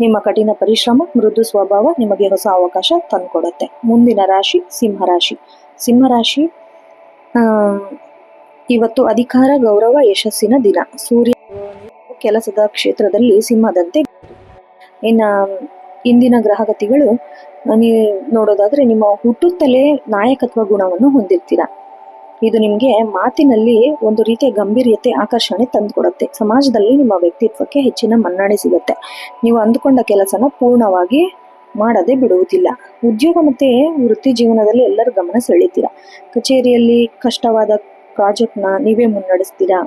ನಿಮ್ಮ ಕಠಿಣ ಪರಿಶ್ರಮ, ಮೃದು ಸ್ವಭಾವ ನಿಮಗೆ ಹೊಸ ಅವಕಾಶ ತಂದುಕೊಡುತ್ತೆ. ಮುಂದಿನ ರಾಶಿ ಸಿಂಹರಾಶಿ. ಸಿಂಹರಾಶಿ ಇವತ್ತು ಅಧಿಕಾರ, ಗೌರವ, ಯಶಸ್ಸಿನ ದಿನ. ಸೂರ್ಯ ಕೆಲಸದ ಕ್ಷೇತ್ರದಲ್ಲಿ ಸಿಂಹದಂತೆ. ಇನ್ನು ಇಂದಿನ ಗ್ರಹಗತಿಗಳು ನೋಡೋದಾದ್ರೆ ನಿಮ್ಮ ಹುಟ್ಟುತ್ತಲೇ ನಾಯಕತ್ವ ಗುಣವನ್ನು ಹೊಂದಿರ್ತೀರಾ. ಇದು ನಿಮಗೆ ಮಾತಿನಲ್ಲಿ ಒಂದು ರೀತಿಯ ಗಂಭೀರ್ಯತೆ, ಆಕರ್ಷಣೆ ತಂದುಕೊಡುತ್ತೆ. ಸಮಾಜದಲ್ಲಿ ನಿಮ್ಮ ವ್ಯಕ್ತಿತ್ವಕ್ಕೆ ಹೆಚ್ಚಿನ ಮನ್ನಣೆ ಸಿಗುತ್ತೆ. ನೀವು ಅಂದುಕೊಂಡ ಕೆಲಸನ ಪೂರ್ಣವಾಗಿ ಮಾಡದೆ ಬಿಡುವುದಿಲ್ಲ. ಉದ್ಯೋಗ ಮತ್ತು ವೃತ್ತಿ ಜೀವನದಲ್ಲಿ ಎಲ್ಲರ ಗಮನ ಸೆಳೀತೀರಾ. ಕಚೇರಿಯಲ್ಲಿ ಕಷ್ಟವಾದ ಪ್ರಾಜೆಕ್ಟ್ನ ನೀವೇ ಮುನ್ನಡೆಸ್ತೀರಾ.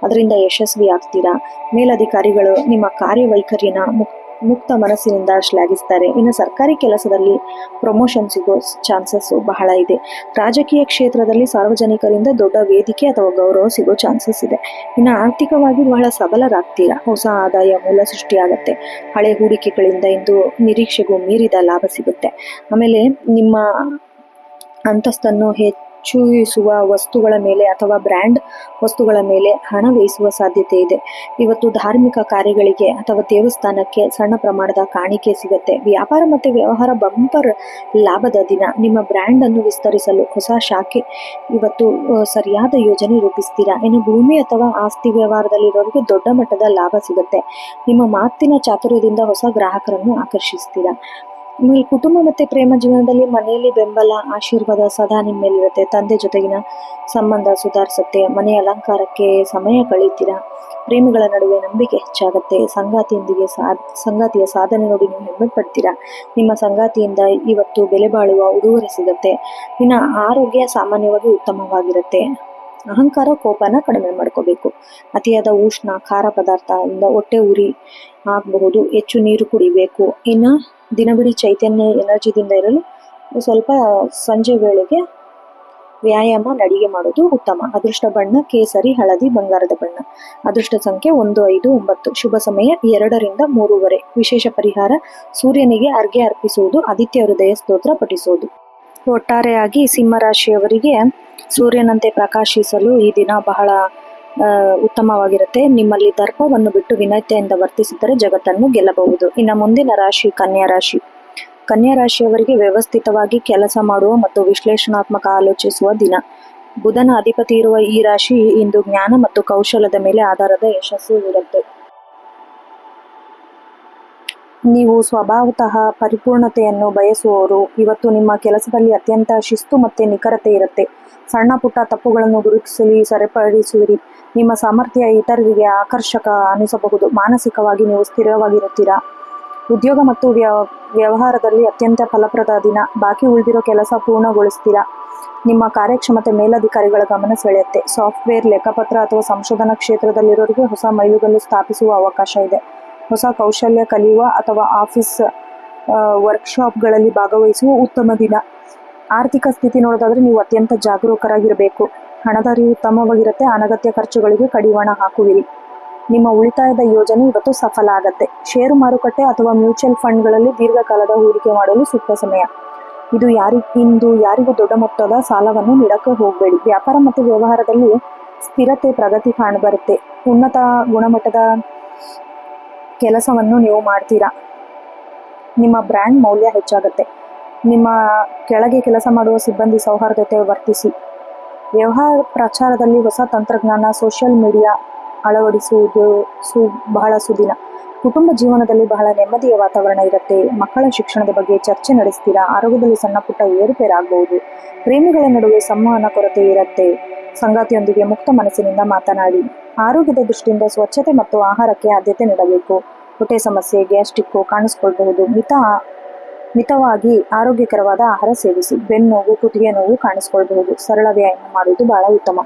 ಅದರಿಂದ ಯಶಸ್ವಿ ಆಗ್ತೀರಾ. ಮೇಲಧಿಕಾರಿಗಳು ನಿಮ್ಮ ಕಾರ್ಯವೈಖರಿನ ಮುಕ್ತ ಮನಸ್ಸಿನಿಂದ ಶ್ಲಾಘಿಸ್ತಾರೆ. ಇನ್ನು ಸರ್ಕಾರಿ ಕೆಲಸದಲ್ಲಿ ಪ್ರಮೋಷನ್ ಸಿಗೋ ಚಾನ್ಸಸ್ ಬಹಳ ಇದೆ. ರಾಜಕೀಯ ಕ್ಷೇತ್ರದಲ್ಲಿ ಸಾರ್ವಜನಿಕರಿಂದ ದೊಡ್ಡ ವೇದಿಕೆ ಅಥವಾ ಗೌರವ ಸಿಗೋ ಚಾನ್ಸಸ್ ಇದೆ. ಇನ್ನು ಆರ್ಥಿಕವಾಗಿ ಬಹಳ ಸಬಲರಾಗ್ತೀರಾ. ಹೊಸ ಆದಾಯ ಮೂಲ ಸೃಷ್ಟಿಯಾಗತ್ತೆ. ಹಳೆ ಹೂಡಿಕೆಗಳಿಂದ ಇಂದು ನಿರೀಕ್ಷೆಗೂ ಮೀರಿದ ಲಾಭ ಸಿಗುತ್ತೆ. ಆಮೇಲೆ ನಿಮ್ಮ ಅಂತಸ್ತನ್ನು ಹೆಚ್ಚಿಸುವ ವಸ್ತುಗಳ ಮೇಲೆ ಅಥವಾ ಬ್ರ್ಯಾಂಡ್ ವಸ್ತುಗಳ ಮೇಲೆ ಹಣ ವ್ಯಯಿಸುವ ಸಾಧ್ಯತೆ ಇದೆ. ಇವತ್ತು ಧಾರ್ಮಿಕ ಕಾರ್ಯಗಳಿಗೆ ಅಥವಾ ದೇವಸ್ಥಾನಕ್ಕೆ ಸಣ್ಣ ಪ್ರಮಾಣದ ಕಾಣಿಕೆ ಸಿಗುತ್ತೆ. ವ್ಯಾಪಾರ ಮತ್ತು ವ್ಯವಹಾರ ಬಂಪರ್ ಲಾಭದ ದಿನ. ನಿಮ್ಮ ಬ್ರ್ಯಾಂಡ್ ಅನ್ನು ವಿಸ್ತರಿಸಲು ಹೊಸ ಶಾಖೆ ಇವತ್ತು ಸರಿಯಾದ ಯೋಜನೆ ರೂಪಿಸ್ತೀರಾ. ಇನ್ನು ಭೂಮಿ ಅಥವಾ ಆಸ್ತಿ ವ್ಯವಹಾರದಲ್ಲಿರೋರಿಗೆ ದೊಡ್ಡ ಮಟ್ಟದ ಲಾಭ ಸಿಗುತ್ತೆ. ನಿಮ್ಮ ಮಾತಿನ ಚಾತುರ್ಯದಿಂದ ಹೊಸ ಗ್ರಾಹಕರನ್ನು ಆಕರ್ಷಿಸ್ತೀರಾ. ಕುಟುಂಬ ಮತ್ತು ಪ್ರೇಮ ಜೀವನದಲ್ಲಿ ಮನೆಯಲ್ಲಿ ಬೆಂಬಲ, ಆಶೀರ್ವಾದ ಸದಾ ನಿಮ್ಮ ಮೇಲಿರುತ್ತೆ. ತಂದೆ ಜೊತೆಗಿನ ಸಂಬಂಧ ಸುಧಾರಿಸುತ್ತೆ. ಮನೆ ಅಲಂಕಾರಕ್ಕೆ ಸಮಯ ಕಳೀತೀರಾ. ಪ್ರೇಮಿಗಳ ನಡುವೆ ನಂಬಿಕೆ ಹೆಚ್ಚಾಗುತ್ತೆ. ಸಂಗಾತಿಯ ಸಾಧನೆ ನೋಡಿ ನೀವು ಹೆಮ್ಮೆ ಪಡ್ತೀರಾ. ನಿಮ್ಮ ಸಂಗಾತಿಯಿಂದ ಇವತ್ತು ಬೆಲೆ ಬಾಳುವ ಉಡುಗೊರೆ ಸಿಗುತ್ತೆ. ಇನ್ನು ಆರೋಗ್ಯ ಸಾಮಾನ್ಯವಾಗಿ ಉತ್ತಮವಾಗಿರುತ್ತೆ. ಅಹಂಕಾರ, ಕೋಪನ ಕಡಿಮೆ ಮಾಡ್ಕೋಬೇಕು. ಅತಿಯಾದ ಉಷ್ಣ, ಖಾರ ಪದಾರ್ಥದಿಂದ ಹೊಟ್ಟೆ ಉರಿ ಆಗಬಹುದು. ಹೆಚ್ಚು ನೀರು ಕುಡಿಬೇಕು. ಇನ್ನು ದಿನವಿಡೀ ಚೈತನ್ಯ, ಎನರ್ಜಿದಿಂದ ಇರಲು ಸ್ವಲ್ಪ ಸಂಜೆ ವೇಳೆಗೆ ವ್ಯಾಯಾಮ, ನಡಿಗೆ ಮಾಡೋದು ಉತ್ತಮ. ಅದೃಷ್ಟ ಬಣ್ಣ ಕೇಸರಿ, ಹಳದಿ, ಬಂಗಾರದ ಬಣ್ಣ. ಅದೃಷ್ಟ ಸಂಖ್ಯೆ 1, 5, 9. ಶುಭ ಸಮಯ 2 ರಿಂದ 3:30. ವಿಶೇಷ ಪರಿಹಾರ ಸೂರ್ಯನಿಗೆ ಅರ್ಘ್ಯ ಅರ್ಪಿಸುವುದು, ಆದಿತ್ಯ ಹೃದಯ ಸ್ತೋತ್ರ ಪಠಿಸುವುದು. ಒಟ್ಟಾರೆಯಾಗಿ ಸಿಂಹರಾಶಿಯವರಿಗೆ ಸೂರ್ಯನಂತೆ ಪ್ರಕಾಶಿಸಲು ಈ ದಿನ ಬಹಳ ಉತ್ತಮವಾಗಿರುತ್ತೆ. ನಿಮ್ಮಲ್ಲಿ ದರ್ಪವನ್ನು ಬಿಟ್ಟು ವಿನಯತೆಯಿಂದ ವರ್ತಿಸಿದರೆ ಜಗತ್ತನ್ನು ಗೆಲ್ಲಬಹುದು. ಇನ್ನು ಮುಂದಿನ ರಾಶಿ ಕನ್ಯಾ ರಾಶಿ. ಕನ್ಯಾ ರಾಶಿಯವರಿಗೆ ವ್ಯವಸ್ಥಿತವಾಗಿ ಕೆಲಸ ಮಾಡುವ ಮತ್ತು ವಿಶ್ಲೇಷಣಾತ್ಮಕ ಆಲೋಚಿಸುವ ದಿನ. ಬುಧನ ಅಧಿಪತಿ ಇರುವ ಈ ರಾಶಿ ಇಂದು ಜ್ಞಾನ ಮತ್ತು ಕೌಶಲದ ಮೇಲೆ ಆಧಾರದ ಯಶಸ್ಸು ಇರುತ್ತೆ. ನೀವು ಸ್ವಭಾವತಃ ಪರಿಪೂರ್ಣತೆಯನ್ನು ಬಯಸುವವರು. ಇವತ್ತು ನಿಮ್ಮ ಕೆಲಸದಲ್ಲಿ ಅತ್ಯಂತ ಶಿಸ್ತು ಮತ್ತು ನಿಖರತೆ ಇರುತ್ತೆ. ಸಣ್ಣ ಪುಟ್ಟ ತಪ್ಪುಗಳನ್ನು ಗುರುತಿಸಲಿ ಸರಿಪಡಿಸುವಿರಿ. ನಿಮ್ಮ ಸಾಮರ್ಥ್ಯ ಇತರರಿಗೆ ಆಕರ್ಷಕ ಅನಿಸಬಹುದು. ಮಾನಸಿಕವಾಗಿ ನೀವು ಸ್ಥಿರವಾಗಿರುತ್ತೀರಾ. ಉದ್ಯೋಗ ಮತ್ತು ವ್ಯವಹಾರದಲ್ಲಿ ಅತ್ಯಂತ ಫಲಪ್ರದ ದಿನ. ಬಾಕಿ ಉಳಿದಿರೋ ಕೆಲಸ ಪೂರ್ಣಗೊಳಿಸ್ತೀರಾ. ನಿಮ್ಮ ಕಾರ್ಯಕ್ಷಮತೆ ಮೇಲಧಿಕಾರಿಗಳ ಗಮನ ಸೆಳೆಯುತ್ತೆ. ಸಾಫ್ಟ್ವೇರ್, ಲೆಕ್ಕಪತ್ರ ಅಥವಾ ಸಂಶೋಧನಾ ಕ್ಷೇತ್ರದಲ್ಲಿರೋರಿಗೆ ಹೊಸ ಮೈಲುಗಲ್ಲು ಸ್ಥಾಪಿಸುವ ಅವಕಾಶ ಇದೆ. ಹೊಸ ಕೌಶಲ್ಯ ಕಲಿಯುವ ಅಥವಾ ಆಫೀಸ್ ವರ್ಕ್ಶಾಪ್ಗಳಲ್ಲಿ ಭಾಗವಹಿಸುವ ಉತ್ತಮ ದಿನ. ಆರ್ಥಿಕ ಸ್ಥಿತಿ ನೋಡೋದಾದ್ರೆ ನೀವು ಅತ್ಯಂತ ಜಾಗರೂಕರಾಗಿರಬೇಕು. ಹಣದ ಅರಿವು ಉತ್ತಮವಾಗಿರುತ್ತೆ. ಅನಗತ್ಯ ಖರ್ಚುಗಳಿಗೆ ಕಡಿವಾಣ ಹಾಕುವಿರಿ. ನಿಮ್ಮ ಉಳಿತಾಯದ ಯೋಜನೆ ಇವತ್ತು ಸಫಲ ಆಗತ್ತೆ. ಷೇರು ಮಾರುಕಟ್ಟೆ ಅಥವಾ ಮ್ಯೂಚುವಲ್ ಫಂಡ್ಗಳಲ್ಲಿ ದೀರ್ಘಕಾಲದ ಹೂಡಿಕೆ ಮಾಡಲು ಸೂಕ್ತ ಸಮಯ. ಇಂದು ಯಾರಿಗೂ ದೊಡ್ಡ ಮೊತ್ತದ ಸಾಲವನ್ನು ನೀಡಕ್ಕೆ ಹೋಗಬೇಡಿ. ವ್ಯಾಪಾರ ಮತ್ತು ವ್ಯವಹಾರದಲ್ಲಿ ಸ್ಥಿರತೆ, ಪ್ರಗತಿ ಕಾಣಬರುತ್ತೆ. ಉನ್ನತ ಗುಣಮಟ್ಟದ ಕೆಲಸವನ್ನು ನೀವು ಮಾಡ್ತೀರಾ. ನಿಮ್ಮ ಬ್ರ್ಯಾಂಡ್ ಮೌಲ್ಯ ಹೆಚ್ಚಾಗುತ್ತೆ. ನಿಮ್ಮ ಕೆಳಗೆ ಕೆಲಸ ಮಾಡುವ ಸಿಬ್ಬಂದಿ ಸೌಹಾರ್ದತೆ ವರ್ತಿಸಿ. ವ್ಯವಹಾರ ಪ್ರಚಾರದಲ್ಲಿ ಹೊಸ ತಂತ್ರಜ್ಞಾನ, ಸೋಷಿಯಲ್ ಮೀಡಿಯಾ ಅಳವಡಿಸುವುದು ಬಹಳ ಸುದಿನ. ಕುಟುಂಬ ಜೀವನದಲ್ಲಿ ಬಹಳ ನೆಮ್ಮದಿಯ ವಾತಾವರಣ ಇರುತ್ತೆ. ಮಕ್ಕಳ ಶಿಕ್ಷಣದ ಬಗ್ಗೆ ಚರ್ಚೆ ನಡೆಸ್ತೀರಾ. ಆರೋಗ್ಯದಲ್ಲಿ ಸಣ್ಣ ಪುಟ್ಟ ಏರುಪೇರಾಗಬಹುದು. ಪ್ರೇಮಿಗಳ ನಡುವೆ ಸಂವಹನ ಕೊರತೆ ಇರುತ್ತೆ. ಸಂಗಾತಿಯೊಂದಿಗೆ ಮುಕ್ತ ಮನಸ್ಸಿನಿಂದ ಮಾತನಾಡಿ. ಆರೋಗ್ಯದ ದೃಷ್ಟಿಯಿಂದ ಸ್ವಚ್ಛತೆ ಮತ್ತು ಆಹಾರಕ್ಕೆ ಆದ್ಯತೆ ನೀಡಬೇಕು. ಹೊಟ್ಟೆ ಸಮಸ್ಯೆ, ಗ್ಯಾಸ್ಟ್ರಿಕ್ ಕಾಣಿಸ್ಕೊಳ್ಬಹುದು. ಮಿತವಾಗಿ ಆರೋಗ್ಯಕರವಾದ ಆಹಾರ ಸೇವಿಸಿ. ಬೆನ್ನೋವು, ಕುತ್ತಿಗೆ ನೋವು ಕಾಣಿಸ್ಕೊಳ್ಬಹುದು. ಸರಳ ವ್ಯಾಯಾಮ ಮಾಡುವುದು ಬಹಳ ಉತ್ತಮ.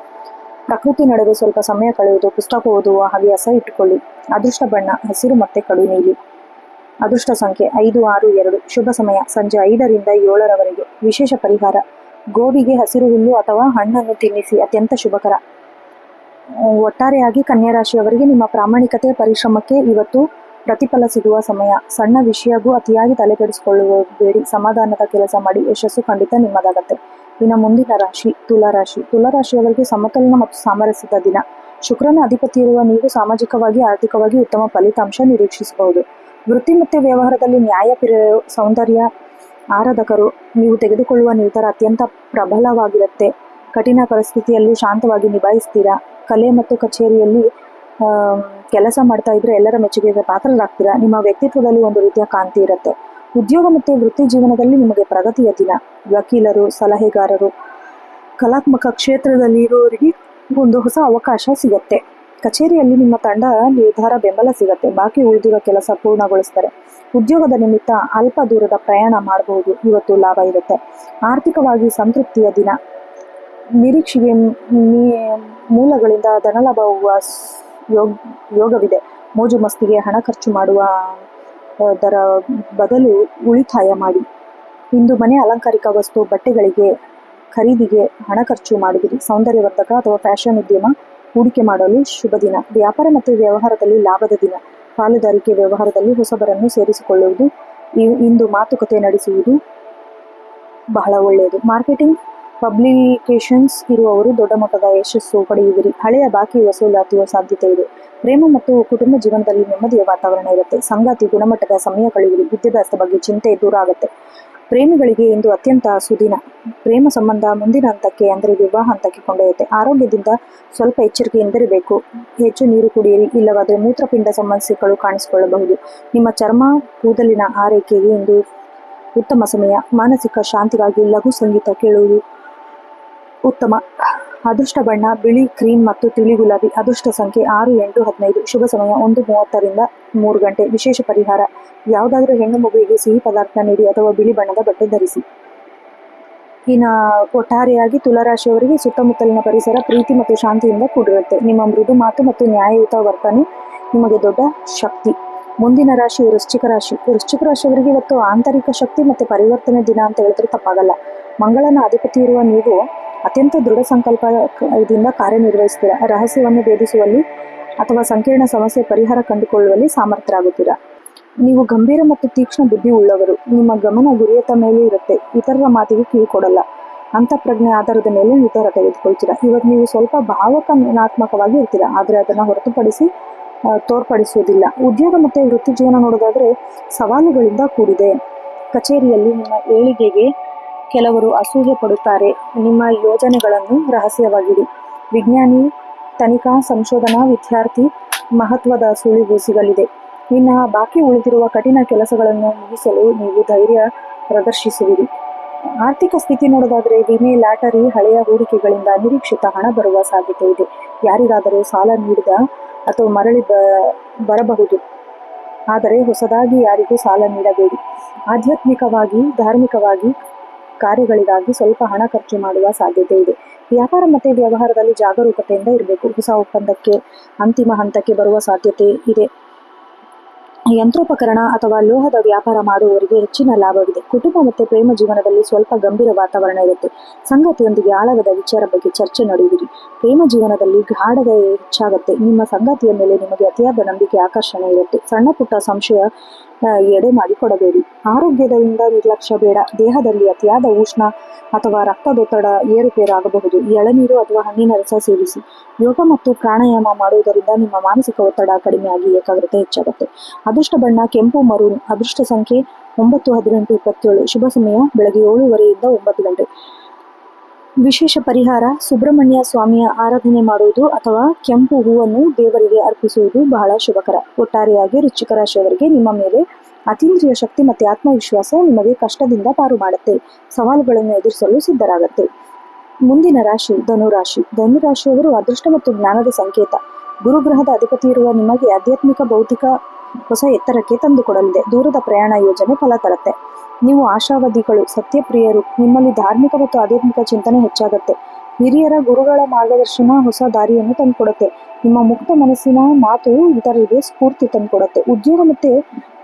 ಪ್ರಕೃತಿ ನಡುವೆ ಸ್ವಲ್ಪ ಸಮಯ ಕಳೆಯುವುದು, ಪುಸ್ತಕ ಓದುವ ಹವ್ಯಾಸ ಇಟ್ಟುಕೊಳ್ಳಿ. ಅದೃಷ್ಟ ಬಣ್ಣ ಹಸಿರು ಮತ್ತು ಕಡು ನೀಲಿ. ಅದೃಷ್ಟ ಸಂಖ್ಯೆ 5, 6, 2. ಶುಭ ಸಮಯ ಸಂಜೆ 5ರಿಂದ 7ರವರೆಗೆ. ವಿಶೇಷ ಪರಿಹಾರ: ಗೋವಿಗೆ ಹಸಿರು ಹುಲ್ಲು ಅಥವಾ ಹಣ್ಣನ್ನು ತಿನ್ನಿಸಿ. ಅತ್ಯಂತ ಶುಭಕರ. ಒಟ್ಟಾರೆಯಾಗಿ ಕನ್ಯಾ ರಾಶಿಯವರಿಗೆ ನಿಮ್ಮ ಪ್ರಾಮಾಣಿಕತೆ, ಪರಿಶ್ರಮಕ್ಕೆ ಇವತ್ತು ಪ್ರತಿಫಲ ಸಿಗುವ ಸಮಯ. ಸಣ್ಣ ವಿಷಯಗೂ ಅತಿಯಾಗಿ ತಲೆಕೆಡಿಸಿಕೊಳ್ಳಬೇಡಿ. ಸಮಾಧಾನದ ಕೆಲಸ ಮಾಡಿ. ಯಶಸ್ಸು ಖಂಡಿತ ನಿಮ್ಮದಾಗತ್ತೆ. ಇನ್ನು ಮುಂದಿನ ರಾಶಿ ತುಲಾರಾಶಿ. ತುಲಾರಾಶಿಯವರಿಗೆ ಸಮತೋಲನ ಮತ್ತು ಸಾಮರಸ್ಯದ ದಿನ. ಶುಕ್ರನ ಅಧಿಪತಿ ಇರುವ ನೀವು ಸಾಮಾಜಿಕವಾಗಿ, ಆರ್ಥಿಕವಾಗಿ ಉತ್ತಮ ಫಲಿತಾಂಶ ನಿರೀಕ್ಷಿಸಬಹುದು. ವೃತ್ತಿ ಮತ್ತು ವ್ಯವಹಾರದಲ್ಲಿ ನ್ಯಾಯಪ್ರಿಯರು, ಸೌಂದರ್ಯ ಆರಾಧಕರು. ನೀವು ತೆಗೆದುಕೊಳ್ಳುವ ನಿರ್ಧಾರ ಅತ್ಯಂತ ಪ್ರಬಲವಾಗಿರುತ್ತೆ. ಕಠಿಣ ಪರಿಸ್ಥಿತಿಯಲ್ಲೂ ಶಾಂತವಾಗಿ ನಿಭಾಯಿಸ್ತೀರಾ. ಕಲೆ ಮತ್ತು ಕಚೇರಿಯಲ್ಲಿ ಕೆಲಸ ಮಾಡ್ತಾ ಇದ್ರೆ ಎಲ್ಲರ ಮೆಚ್ಚುಗೆಗೆ ಪಾತ್ರರಾಗ್ತೀರಾ. ನಿಮ್ಮ ವ್ಯಕ್ತಿತ್ವದಲ್ಲಿ ಒಂದು ರೀತಿಯ ಕಾಂತಿ ಇರುತ್ತೆ. ಉದ್ಯೋಗ ಮತ್ತು ವೃತ್ತಿ ಜೀವನದಲ್ಲಿ ನಿಮಗೆ ಪ್ರಗತಿಯ ದಿನ. ವಕೀಲರು, ಸಲಹೆಗಾರರು, ಕಲಾತ್ಮಕ ಕ್ಷೇತ್ರದಲ್ಲಿ ಇರುವವರಿಗೆ ಒಂದು ಹೊಸ ಅವಕಾಶ ಸಿಗತ್ತೆ. ಕಚೇರಿಯಲ್ಲಿ ನಿಮ್ಮ ತಂಡ ನಿರ್ಧಾರ ಬೆಂಬಲ ಸಿಗತ್ತೆ. ಬಾಕಿ ಉಳಿದಿರೋ ಕೆಲಸ ಪೂರ್ಣಗೊಳಿಸ್ತಾರೆ. ಉದ್ಯೋಗದ ನಿಮಿತ್ತ ಅಲ್ಪ ದೂರದ ಪ್ರಯಾಣ ಮಾಡಬಹುದು. ಇವತ್ತು ಲಾಭ ಇರುತ್ತೆ. ಆರ್ಥಿಕವಾಗಿ ಸಂತೃಪ್ತಿಯ ದಿನ. ನಿರೀಕ್ಷೆಗೆ ಮೂಲಗಳಿಂದ ಧನಲಾಭವಾಗುವ ಯೋಗವಿದೆ. ಮೋಜು ಮಸ್ತಿಗೆ ಹಣ ಖರ್ಚು ಮಾಡುವ ದರ ಬದಲು ಉಳಿತಾಯ ಮಾಡಿ. ಇಂದು ಮನೆ ಅಲಂಕಾರಿಕ ವಸ್ತು, ಬಟ್ಟೆಗಳಿಗೆ ಖರೀದಿಗೆ ಹಣ ಖರ್ಚು ಮಾಡಿದಿರಿ. ಸೌಂದರ್ಯವರ್ಧಕ ಅಥವಾ ಫ್ಯಾಷನ್ ಉದ್ಯಮ ಹೂಡಿಕೆ ಮಾಡಲು ಶುಭ ದಿನ. ವ್ಯಾಪಾರ ಮತ್ತು ವ್ಯವಹಾರದಲ್ಲಿ ಲಾಭದ ದಿನ. ಪಾಲುದಾರಿಕೆ ವ್ಯವಹಾರದಲ್ಲಿ ಹೊಸಬರನ್ನು ಸೇರಿಸಿಕೊಳ್ಳುವುದು. ಇಂದು ಮಾತುಕತೆ ನಡೆಸುವುದು ಬಹಳ ಒಳ್ಳೆಯದು. ಮಾರ್ಕೆಟಿಂಗ್, ಪಬ್ಲಿಕೇಶನ್ಸ್ ಇರುವವರು ದೊಡ್ಡ ಮೊತ್ತದ ಯಶಸ್ಸು ಪಡೆಯುವಿರಿ. ಹಳೆಯ ಬಾಕಿ ವಸೂಲಾತಿಯ ಸಾಧ್ಯತೆ ಇದೆ. ಪ್ರೇಮ ಮತ್ತು ಕುಟುಂಬ ಜೀವನದಲ್ಲಿ ನೆಮ್ಮದಿಯ ವಾತಾವರಣ ಇರುತ್ತೆ. ಸಂಗಾತಿ ಗುಣಮಟ್ಟದ ಸಮಯ ಕಳೆಯುವಿರಿ. ವಿದ್ಯಾಭ್ಯಾಸದ ಬಗ್ಗೆ ಚಿಂತೆ ದೂರ ಆಗುತ್ತೆ. ಪ್ರೇಮಿಗಳಿಗೆ ಇಂದು ಅತ್ಯಂತ ಸುದಿನ. ಪ್ರೇಮ ಸಂಬಂಧ ಮುಂದಿನ ಹಂತಕ್ಕೆ ಅಂದರೆ ವಿವಾಹ ಹಂತಕ್ಕೆ ಕೊಂಡೊಯ್ಯುತ್ತೆ. ಆರೋಗ್ಯದಿಂದ ಸ್ವಲ್ಪ ಎಚ್ಚರಿಕೆಯಿಂದಿರಬೇಕು. ಹೆಚ್ಚು ನೀರು ಕುಡಿಯಿರಿ. ಇಲ್ಲವಾದರೆ ಮೂತ್ರಪಿಂಡ ಸಮಸ್ಯೆಗಳು ಕಾಣಿಸಿಕೊಳ್ಳಬಹುದು. ನಿಮ್ಮ ಚರ್ಮ, ಕೂದಲಿನ ಆರೈಕೆಗೆ ಇಂದು ಉತ್ತಮ ಸಮಯ. ಮಾನಸಿಕ ಶಾಂತಿಗಾಗಿ ಲಘು ಸಂಗೀತ ಕೇಳುವುದು ಉತ್ತಮ. ಅದೃಷ್ಟ ಬಣ್ಣ ಬಿಳಿ, ಕ್ರೀಮ್ ಮತ್ತು ತಿಳಿ ಗುಲಾಬಿ. ಅದೃಷ್ಟ ಸಂಖ್ಯೆ 6, 8, 15. ಶುಭ ಸಮಯ 1:30ರಿಂದ 3 ಗಂಟೆ. ವಿಶೇಷ ಪರಿಹಾರ: ಯಾವುದಾದ್ರೂ ಹೆಣ್ಣು ಮಗುವಿಗೆ ಸಿಹಿ ಪದಾರ್ಥ ನೀಡಿ ಅಥವಾ ಬಿಳಿ ಬಣ್ಣದ ಬಟ್ಟೆ ಧರಿಸಿ. ಇನ್ನು ಒಟ್ಟಾರೆಯಾಗಿ ತುಲಾರಾಶಿಯವರಿಗೆ ಸುತ್ತಮುತ್ತಲಿನ ಪರಿಸರ ಪ್ರೀತಿ ಮತ್ತು ಶಾಂತಿಯಿಂದ ಕೂಡಿರುತ್ತೆ. ನಿಮ್ಮ ಮೃದು ಮಾತು ಮತ್ತು ನ್ಯಾಯಯುತ ವರ್ತನೆ ನಿಮಗೆ ದೊಡ್ಡ ಶಕ್ತಿ. ಮುಂದಿನ ರಾಶಿ ವೃಶ್ಚಿಕ ರಾಶಿ. ವೃಶ್ಚಿಕ ರಾಶಿಯವರಿಗೆ ಇವತ್ತು ಆಂತರಿಕ ಶಕ್ತಿ ಮತ್ತು ಪರಿವರ್ತನೆ ದಿನ ಅಂತ ಹೇಳಿದ್ರೆ ತಪ್ಪಾಗಲ್ಲ. ಮಂಗಳನ ಅಧಿಪತಿ ಇರುವ ನೀವು ಅತ್ಯಂತ ದೃಢ ಸಂಕಲ್ಪದಿಂದ ಕಾರ್ಯನಿರ್ವಹಿಸ್ತೀರಾ. ರಹಸ್ಯವನ್ನು ಭೇದಿಸುವಲ್ಲಿ ಅಥವಾ ಸಂಕೀರ್ಣ ಸಮಸ್ಯೆ ಪರಿಹಾರ ಕಂಡುಕೊಳ್ಳುವಲ್ಲಿ ಸಮರ್ಥರಾಗುತ್ತೀರಾ. ನೀವು ಗಂಭೀರ ಮತ್ತು ತೀಕ್ಷ್ಣ ಬುದ್ಧಿ ಉಳ್ಳವರು. ನಿಮ್ಮ ಗಮನ ಗುರಿಯತ್ತ ಮೇಲೆ ಇರುತ್ತೆ. ಇತರರ ಮಾತಿಗೆ ಕಿವಿ ಕೊಡಲ್ಲ. ಅಂತಃಪ್ರಜ್ಞೆ ಆಧಾರದ ಮೇಲೆ ನಿರ್ಧಾರ ತೆಗೆದುಕೊಳ್ತೀರಾ. ಇವತ್ತು ನೀವು ಸ್ವಲ್ಪ ಭಾವನಾತ್ಮಕವಾಗಿ ಇರ್ತೀರಾ, ಆದರೆ ಅದನ್ನು ಹೊರತುಪಡಿಸಿ ತೋರ್ಪಡಿಸುವುದಿಲ್ಲ. ಉದ್ಯೋಗ ಮತ್ತು ವೃತ್ತಿ ಜೀವನ ನೋಡೋದಾದ್ರೆ ಸವಾಲುಗಳಿಂದ ಕೂಡಿದೆ. ಕಚೇರಿಯಲ್ಲಿ ನಿಮ್ಮ ಏಳಿಗೆಗೆ ಕೆಲವರು ಅಸೂಯೆ ಪಡುತ್ತಾರೆ. ನಿಮ್ಮ ಯೋಜನೆಗಳನ್ನು ರಹಸ್ಯವಾಗಿಡಿ. ವಿಜ್ಞಾನಿ, ತನಿಖಾ ಸಂಶೋಧನಾ ವಿದ್ಯಾರ್ಥಿ ಮಹತ್ವದ ಸುಳಿವು ಸಿಗಲಿದೆ. ಇನ್ನು ಬಾಕಿ ಉಳಿದಿರುವ ಕಠಿಣ ಕೆಲಸಗಳನ್ನು ಮುಗಿಸಲು ನೀವು ಧೈರ್ಯ ಪ್ರದರ್ಶಿಸುವಿರಿ. ಆರ್ಥಿಕ ಸ್ಥಿತಿ ನೋಡೋದಾದ್ರೆ ವಿಮೆ, ಲಾಟರಿ, ಹಳೆಯ ಹೂಡಿಕೆಗಳಿಂದ ಅನಿರೀಕ್ಷಿತ ಹಣ ಬರುವ ಸಾಧ್ಯತೆ ಇದೆ. ಯಾರಿಗಾದರೂ ಸಾಲ ನೀಡಿದ ಅಥವಾ ಮರಳಿ ಬರಬಹುದು. ಆದರೆ ಹೊಸದಾಗಿ ಯಾರಿಗೂ ಸಾಲ ನೀಡಬೇಡಿ. ಆಧ್ಯಾತ್ಮಿಕವಾಗಿ, ಧಾರ್ಮಿಕವಾಗಿ ಕಾರ್ಯಗಳಿಗಾಗಿ ಸ್ವಲ್ಪ ಹಣ ಖರ್ಚು ಮಾಡುವ ಸಾಧ್ಯತೆ ಇದೆ. ವ್ಯಾಪಾರ ಮತ್ತು ವ್ಯವಹಾರದಲ್ಲಿ ಜಾಗರೂಕತೆಯಿಂದ ಇರಬೇಕು. ಹೊಸ ಒಪ್ಪಂದಕ್ಕೆ ಅಂತಿಮ ಹಂತಕ್ಕೆ ಬರುವ ಸಾಧ್ಯತೆ ಇದೆ. ಯಂತ್ರೋಪಕರಣ ಅಥವಾ ಲೋಹದ ವ್ಯಾಪಾರ ಮಾಡುವವರಿಗೆ ಹೆಚ್ಚಿನ ಲಾಭವಿದೆ. ಕುಟುಂಬ ಮತ್ತು ಪ್ರೇಮ ಜೀವನದಲ್ಲಿ ಸ್ವಲ್ಪ ಗಂಭೀರ ವಾತಾವರಣ ಇರುತ್ತೆ. ಸಂಗಾತಿಯೊಂದಿಗೆ ಆಳವಾದ ವಿಚಾರ ಬಗ್ಗೆ ಚರ್ಚೆ ನಡೆಯುವಿರಿ. ಪ್ರೇಮ ಜೀವನದಲ್ಲಿ ಗಾಢತೆ ಹೆಚ್ಚಾಗುತ್ತೆ. ನಿಮ್ಮ ಸಂಗಾತಿಯ ಮೇಲೆ ನಿಮಗೆ ಅತಿಯಾದ ನಂಬಿಕೆ, ಆಕರ್ಷಣೆ ಇರುತ್ತೆ. ಸಣ್ಣ ಪುಟ್ಟ ಸಂಶಯ ಎಡೆ ಮಾಡಿ ಕೊಡಬೇಡಿ. ಆರೋಗ್ಯದಿಂದ ನಿರ್ಲಕ್ಷ್ಯ ಬೇಡ. ದೇಹದಲ್ಲಿ ಅತಿಯಾದ ಉಷ್ಣ ಅಥವಾ ರಕ್ತದೊತ್ತಡ ಏರುಪೇರಾಗಬಹುದು. ಎಳನೀರು ಅಥವಾ ಹಣ್ಣಿನ ರಸ ಸೇವಿಸಿ. ಯೋಗ ಮತ್ತು ಪ್ರಾಣಾಯಾಮ ಮಾಡುವುದರಿಂದ ನಿಮ್ಮ ಮಾನಸಿಕ ಒತ್ತಡ ಕಡಿಮೆಯಾಗಿ ಏಕಾಗ್ರತೆ ಹೆಚ್ಚಾಗುತ್ತೆ. ಅದೃಷ್ಟ ಬಣ್ಣ ಕೆಂಪು ಮರೂನ್. ಅದೃಷ್ಟ ಸಂಖ್ಯೆ 9, 18, 27. ಶುಭ ಸಮಯ ಬೆಳಗ್ಗೆ 7:30 ರಿಂದ 9 ಗಂಟೆ. ವಿಶೇಷ ಪರಿಹಾರ ಸುಬ್ರಹ್ಮಣ್ಯ ಸ್ವಾಮಿಯ ಆರಾಧನೆ ಮಾಡುವುದು ಅಥವಾ ಕೆಂಪು ಹೂವನ್ನು ದೇವರಿಗೆ ಅರ್ಪಿಸುವುದು ಬಹಳ ಶುಭಕರ. ಒಟ್ಟಾರೆಯಾಗಿ ವೃಶ್ಚಿಕ ರಾಶಿಯವರಿಗೆ ನಿಮ್ಮ ಮೇಲೆ ಅತೀಂದ್ರಿಯ ಶಕ್ತಿ ಮತ್ತು ಆತ್ಮವಿಶ್ವಾಸ ನಿಮಗೆ ಕಷ್ಟದಿಂದ ಪಾರು ಮಾಡುತ್ತೆ. ಸವಾಲುಗಳನ್ನು ಎದುರಿಸಲು ಸಿದ್ಧರಾಗತ್ತೆ. ಮುಂದಿನ ರಾಶಿ ಧನುರಾಶಿ. ಧನುರಾಶಿಯವರು ಅದೃಷ್ಟ ಮತ್ತು ಜ್ಞಾನದ ಸಂಕೇತ. ಗುರುಗ್ರಹದ ಅಧಿಪತಿ ಇರುವ ನಿಮಗೆ ಆಧ್ಯಾತ್ಮಿಕ ಭೌತಿಕ ಹೊಸ ಎತ್ತರಕ್ಕೆ ತಂದುಕೊಡಲಿದೆ. ದೂರದ ಪ್ರಯಾಣ ಯೋಜನೆ ಫಲ ತರುತ್ತೆ. ನೀವು ಆಶಾವಾದಿಗಳು, ಸತ್ಯಪ್ರಿಯರು. ನಿಮ್ಮಲ್ಲಿ ಧಾರ್ಮಿಕ ಮತ್ತು ಆಧ್ಯಾತ್ಮಿಕ ಚಿಂತನೆ ಹೆಚ್ಚಾಗುತ್ತೆ. ಹಿರಿಯರ ಗುರುಗಳ ಮಾರ್ಗದರ್ಶನ ಹೊಸ ದಾರಿಯನ್ನು ತಂದುಕೊಡುತ್ತೆ. ನಿಮ್ಮ ಮುಕ್ತ ಮನಸ್ಸಿನ ಮಾತು ಇತರರಿಗೆ ಸ್ಫೂರ್ತಿ ತಂದುಕೊಡುತ್ತೆ. ಉದ್ಯೋಗ ಮತ್ತು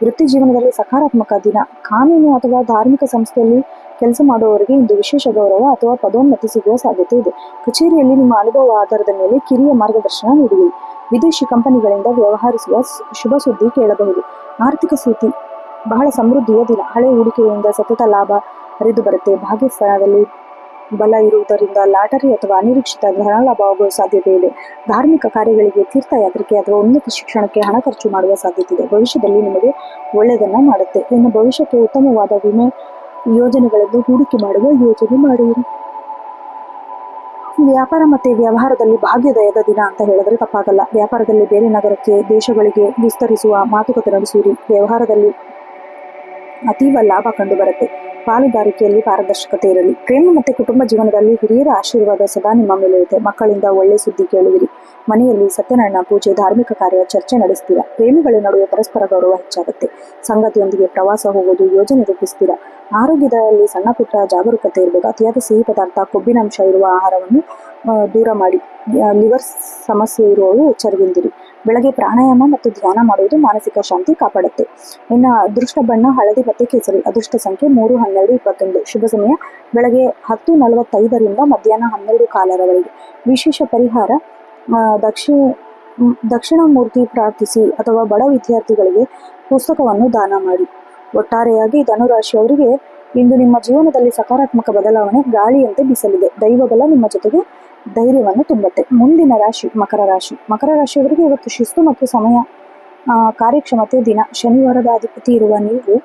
ವೃತ್ತಿ ಜೀವನದಲ್ಲಿ ಸಕಾರಾತ್ಮಕ ದಿನ. ಕಾನೂನು ಅಥವಾ ಧಾರ್ಮಿಕ ಸಂಸ್ಥೆಯಲ್ಲಿ ಕೆಲಸ ಮಾಡುವವರಿಗೆ ಇಂದು ವಿಶೇಷ ಗೌರವ ಅಥವಾ ಪದೋನ್ನತಿ ಸಿಗುವ ಸಾಧ್ಯತೆ ಇದೆ. ಕಚೇರಿಯಲ್ಲಿ ನಿಮ್ಮ ಅನುಭವ ಆಧಾರದ ಮೇಲೆ ಕಿರಿಯ ಮಾರ್ಗದರ್ಶನ ನೀಡುವಿರಿ. ವಿದೇಶಿ ಕಂಪನಿಗಳಿಂದ ವ್ಯವಹರಿಸುವ ಶುಭ ಸುದ್ದಿ ಕೇಳಬಹುದು. ಆರ್ಥಿಕ ಸ್ಥಿತಿ ಬಹಳ ಸಮೃದ್ಧಿಯ ದಿನ. ಹಳೆ ಹೂಡಿಕೆಯಿಂದ ಸತತ ಲಾಭ ಹರಿದು ಬರುತ್ತೆ. ಭಾಗ್ಯಸ್ಥಾನದಲ್ಲಿ ಬಲ ಇರುವುದರಿಂದ ಲಾಟರಿ ಅಥವಾ ಅನಿರೀಕ್ಷಿತ ಧನಲಾಭವಾಗುವ ಸಾಧ್ಯತೆ ಇದೆ. ಧಾರ್ಮಿಕ ಕಾರ್ಯಗಳಿಗೆ, ತೀರ್ಥಯಾತ್ರೆಗೆ ಅಥವಾ ಉನ್ನತ ಶಿಕ್ಷಣಕ್ಕೆ ಹಣ ಖರ್ಚು ಮಾಡುವ ಸಾಧ್ಯತೆ ಇದೆ. ಭವಿಷ್ಯದಲ್ಲಿ ನಿಮಗೆ ಒಳ್ಳೆಯದನ್ನ ಮಾಡುತ್ತೆ. ಇನ್ನು ಭವಿಷ್ಯಕ್ಕೆ ಉತ್ತಮವಾದ ವಿಮೆ ಯೋಜನೆಗಳನ್ನು ಹೂಡಿಕೆ ಮಾಡುವ ಯೋಜನೆ ಮಾಡುವಿರಿ. ವ್ಯಾಪಾರ ಮತ್ತು ವ್ಯವಹಾರದಲ್ಲಿ ಭಾಗ್ಯೋದಯದ ದಿನ ಅಂತ ಹೇಳಿದ್ರೆ ತಪ್ಪಾಗಲ್ಲ. ವ್ಯಾಪಾರದಲ್ಲಿ ಬೇರೆ ನಗರಕ್ಕೆ, ದೇಶಗಳಿಗೆ ವಿಸ್ತರಿಸುವ ಮಾತುಕತೆ ನಡೆಸುವಿರಿ. ವ್ಯವಹಾರದಲ್ಲಿ ಅತೀವ ಲಾಭ ಕಂಡು ಬರುತ್ತೆ. ಪಾಲುದಾರಿಕೆಯಲ್ಲಿ ಪಾರದರ್ಶಕತೆ ಇರಲಿ. ಪ್ರೇಮ ಮತ್ತು ಕುಟುಂಬ ಜೀವನದಲ್ಲಿ ಹಿರಿಯರ ಆಶೀರ್ವಾದ ಸದಾ ನಿಮ್ಮ ಮೇಲೆ ಇರುತ್ತೆ. ಮಕ್ಕಳಿಂದ ಒಳ್ಳೆ ಸುದ್ದಿ ಕೇಳುವಿರಿ. ಮನೆಯಲ್ಲಿ ಸತ್ಯನಾರಾಯಣ ಪೂಜೆ, ಧಾರ್ಮಿಕ ಕಾರ್ಯ, ಚರ್ಚೆ ನಡೆಸ್ತೀರಾ. ಪ್ರೇಮಿಗಳ ನಡುವೆ ಪರಸ್ಪರ ಗೌರವ ಹೆಚ್ಚಾಗುತ್ತೆ. ಸಂಗಾತಿಯೊಂದಿಗೆ ಪ್ರವಾಸ ಹೋಗೋದು ಯೋಜನೆ ರೂಪಿಸ್ತೀರಾ. ಆರೋಗ್ಯದಲ್ಲಿ ಸಣ್ಣ ಪುಟ್ಟ ಜಾಗರೂಕತೆ ಇರಬೇಕು. ಅತಿಯಾದ ಸಿಹಿ ಪದಾರ್ಥ, ಕೊಬ್ಬಿನಾಂಶ ಇರುವ ಆಹಾರವನ್ನು ದೂರ ಮಾಡಿ. ಲಿವರ್ ಸಮಸ್ಯೆ ಇರುವವರು ಎಚ್ಚರದಿಂದಿರಿ. ಬೆಳಗ್ಗೆ ಪ್ರಾಣಾಯಾಮ ಮತ್ತು ಧ್ಯಾನ ಮಾಡುವುದು ಮಾನಸಿಕ ಶಾಂತಿ ಕಾಪಾಡುತ್ತೆ. ಇನ್ನು ಅದೃಷ್ಟ ಬಣ್ಣ ಹಳದಿ ಮತ್ತು ಕೇಸರಿ. ಅದೃಷ್ಟ ಸಂಖ್ಯೆ 3, 12, 21. ಶುಭ ಸಮಯ ಬೆಳಗ್ಗೆ 10:45 ರಿಂದ ಮಧ್ಯಾಹ್ನ 12:15 ವಿಶೇಷ ಪರಿಹಾರ ದಕ್ಷಿಣಾಮೂರ್ತಿ ಪ್ರಾರ್ಥಿಸಿ ಅಥವಾ ಬಡ ವಿದ್ಯಾರ್ಥಿಗಳಿಗೆ ಪುಸ್ತಕವನ್ನು ದಾನ ಮಾಡಿ. ಒಟ್ಟಾರೆಯಾಗಿ ಧನುರಾಶಿಯವರಿಗೆ ಇಂದು ನಿಮ್ಮ ಜೀವನದಲ್ಲಿ ಸಕಾರಾತ್ಮಕ ಬದಲಾವಣೆ ಗಾಳಿಯಂತೆ ಬೀಸಲಿದೆ. ದೈವಬಲ ನಿಮ್ಮ ಜೊತೆಗೆ ಧೈರ್ಯವನ್ನು ತುಂಬುತ್ತೆ. ಮುಂದಿನ ರಾಶಿ ಮಕರ ರಾಶಿ. ಮಕರ ರಾಶಿಯವರಿಗೆ ಇವತ್ತು ಶಿಸ್ತು ಮತ್ತು ಸಮಯ ಕಾರ್ಯಕ್ಷಮತೆ ದಿನ. ಶನಿವಾರದ ಅಧಿಪತಿ ಇರುವ ನೀವು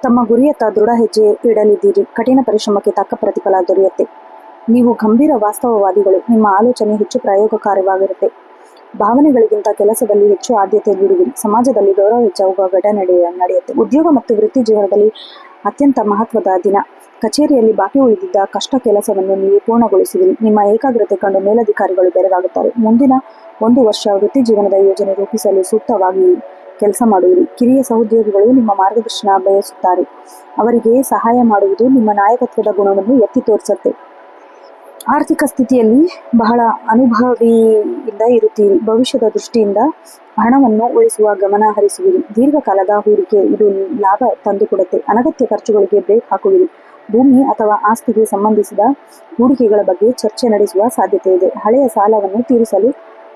ತಮ್ಮ ಗುರಿಯತ್ತ ದೃಢ ಹೆಜ್ಜೆ ಇಡಲಿದ್ದೀರಿ. ಕಠಿಣ ಪರಿಶ್ರಮಕ್ಕೆ ತಕ್ಕ ಪ್ರತಿಫಲ ದೊರೆಯುತ್ತೆ. ನೀವು ಗಂಭೀರ ವಾಸ್ತವವಾದಿಗಳು. ನಿಮ್ಮ ಆಲೋಚನೆ ಹೆಚ್ಚು ಪ್ರಯೋಗಕಾರಿಯಾಗಿರುತ್ತೆ. ಭಾವನೆಗಳಿಗಿಂತ ಕೆಲಸದಲ್ಲಿ ಹೆಚ್ಚು ಆದ್ಯತೆ ನೀಡುವಿರಿ. ಸಮಾಜದಲ್ಲಿ ಗೌರವ ಹೆಚ್ಚಾಗುವ ಘಟನೆ ನಡೆಯುತ್ತೆ. ಉದ್ಯೋಗ ಮತ್ತು ವೃತ್ತಿ ಜೀವನದಲ್ಲಿ ಅತ್ಯಂತ ಮಹತ್ವದ ದಿನ. ಕಚೇರಿಯಲ್ಲಿ ಬಾಕಿ ಉಳಿದಿದ್ದ ಕಷ್ಟ ಕೆಲಸವನ್ನು ನೀವು ಪೂರ್ಣಗೊಳಿಸುವಿರಿ. ನಿಮ್ಮ ಏಕಾಗ್ರತೆ ಕಂಡು ಮೇಲಧಿಕಾರಿಗಳು ಬೆರಗಾಗುತ್ತಾರೆ. ಮುಂದಿನ 1 ವರ್ಷ ವೃತ್ತಿ ಜೀವನದ ಯೋಜನೆ ರೂಪಿಸಲು ಸೂಕ್ತವಾಗಿ ಕೆಲಸ ಮಾಡುವಿರಿ. ಕಿರಿಯ ಸಹೋದ್ಯೋಗಿಗಳು ನಿಮ್ಮ ಮಾರ್ಗದರ್ಶನ ಬಯಸುತ್ತಾರೆ. ಅವರಿಗೆ ಸಹಾಯ ಮಾಡುವುದು ನಿಮ್ಮ ನಾಯಕತ್ವದ ಗುಣವನ್ನು ಎತ್ತಿ ತೋರಿಸುತ್ತೆ. ಆರ್ಥಿಕ ಸ್ಥಿತಿಯಲ್ಲಿ ಬಹಳ ಅನುಭವಿಯಿಂದ ಇರುತ್ತೀರಿ. ಭವಿಷ್ಯದ ದೃಷ್ಟಿಯಿಂದ ಹಣವನ್ನು ಉಳಿಸುವ ಗಮನ ಹರಿಸುವಿರಿ. ದೀರ್ಘಕಾಲದ ಹೂಡಿಕೆ ಇದು ಲಾಭ ತಂದುಕೊಡುತ್ತೆ. ಅನಗತ್ಯ ಖರ್ಚುಗಳಿಗೆ ಬ್ರೇಕ್ ಹಾಕುವಿರಿ. ಭೂಮಿ ಅಥವಾ ಆಸ್ತಿಗೆ ಸಂಬಂಧಿಸಿದ ಹೂಡಿಕೆಗಳ ಬಗ್ಗೆ ಚರ್ಚೆ ನಡೆಸುವ ಸಾಧ್ಯತೆ ಇದೆ. ಹಳೆಯ ಸಾಲವನ್ನು ತೀರಿಸಲು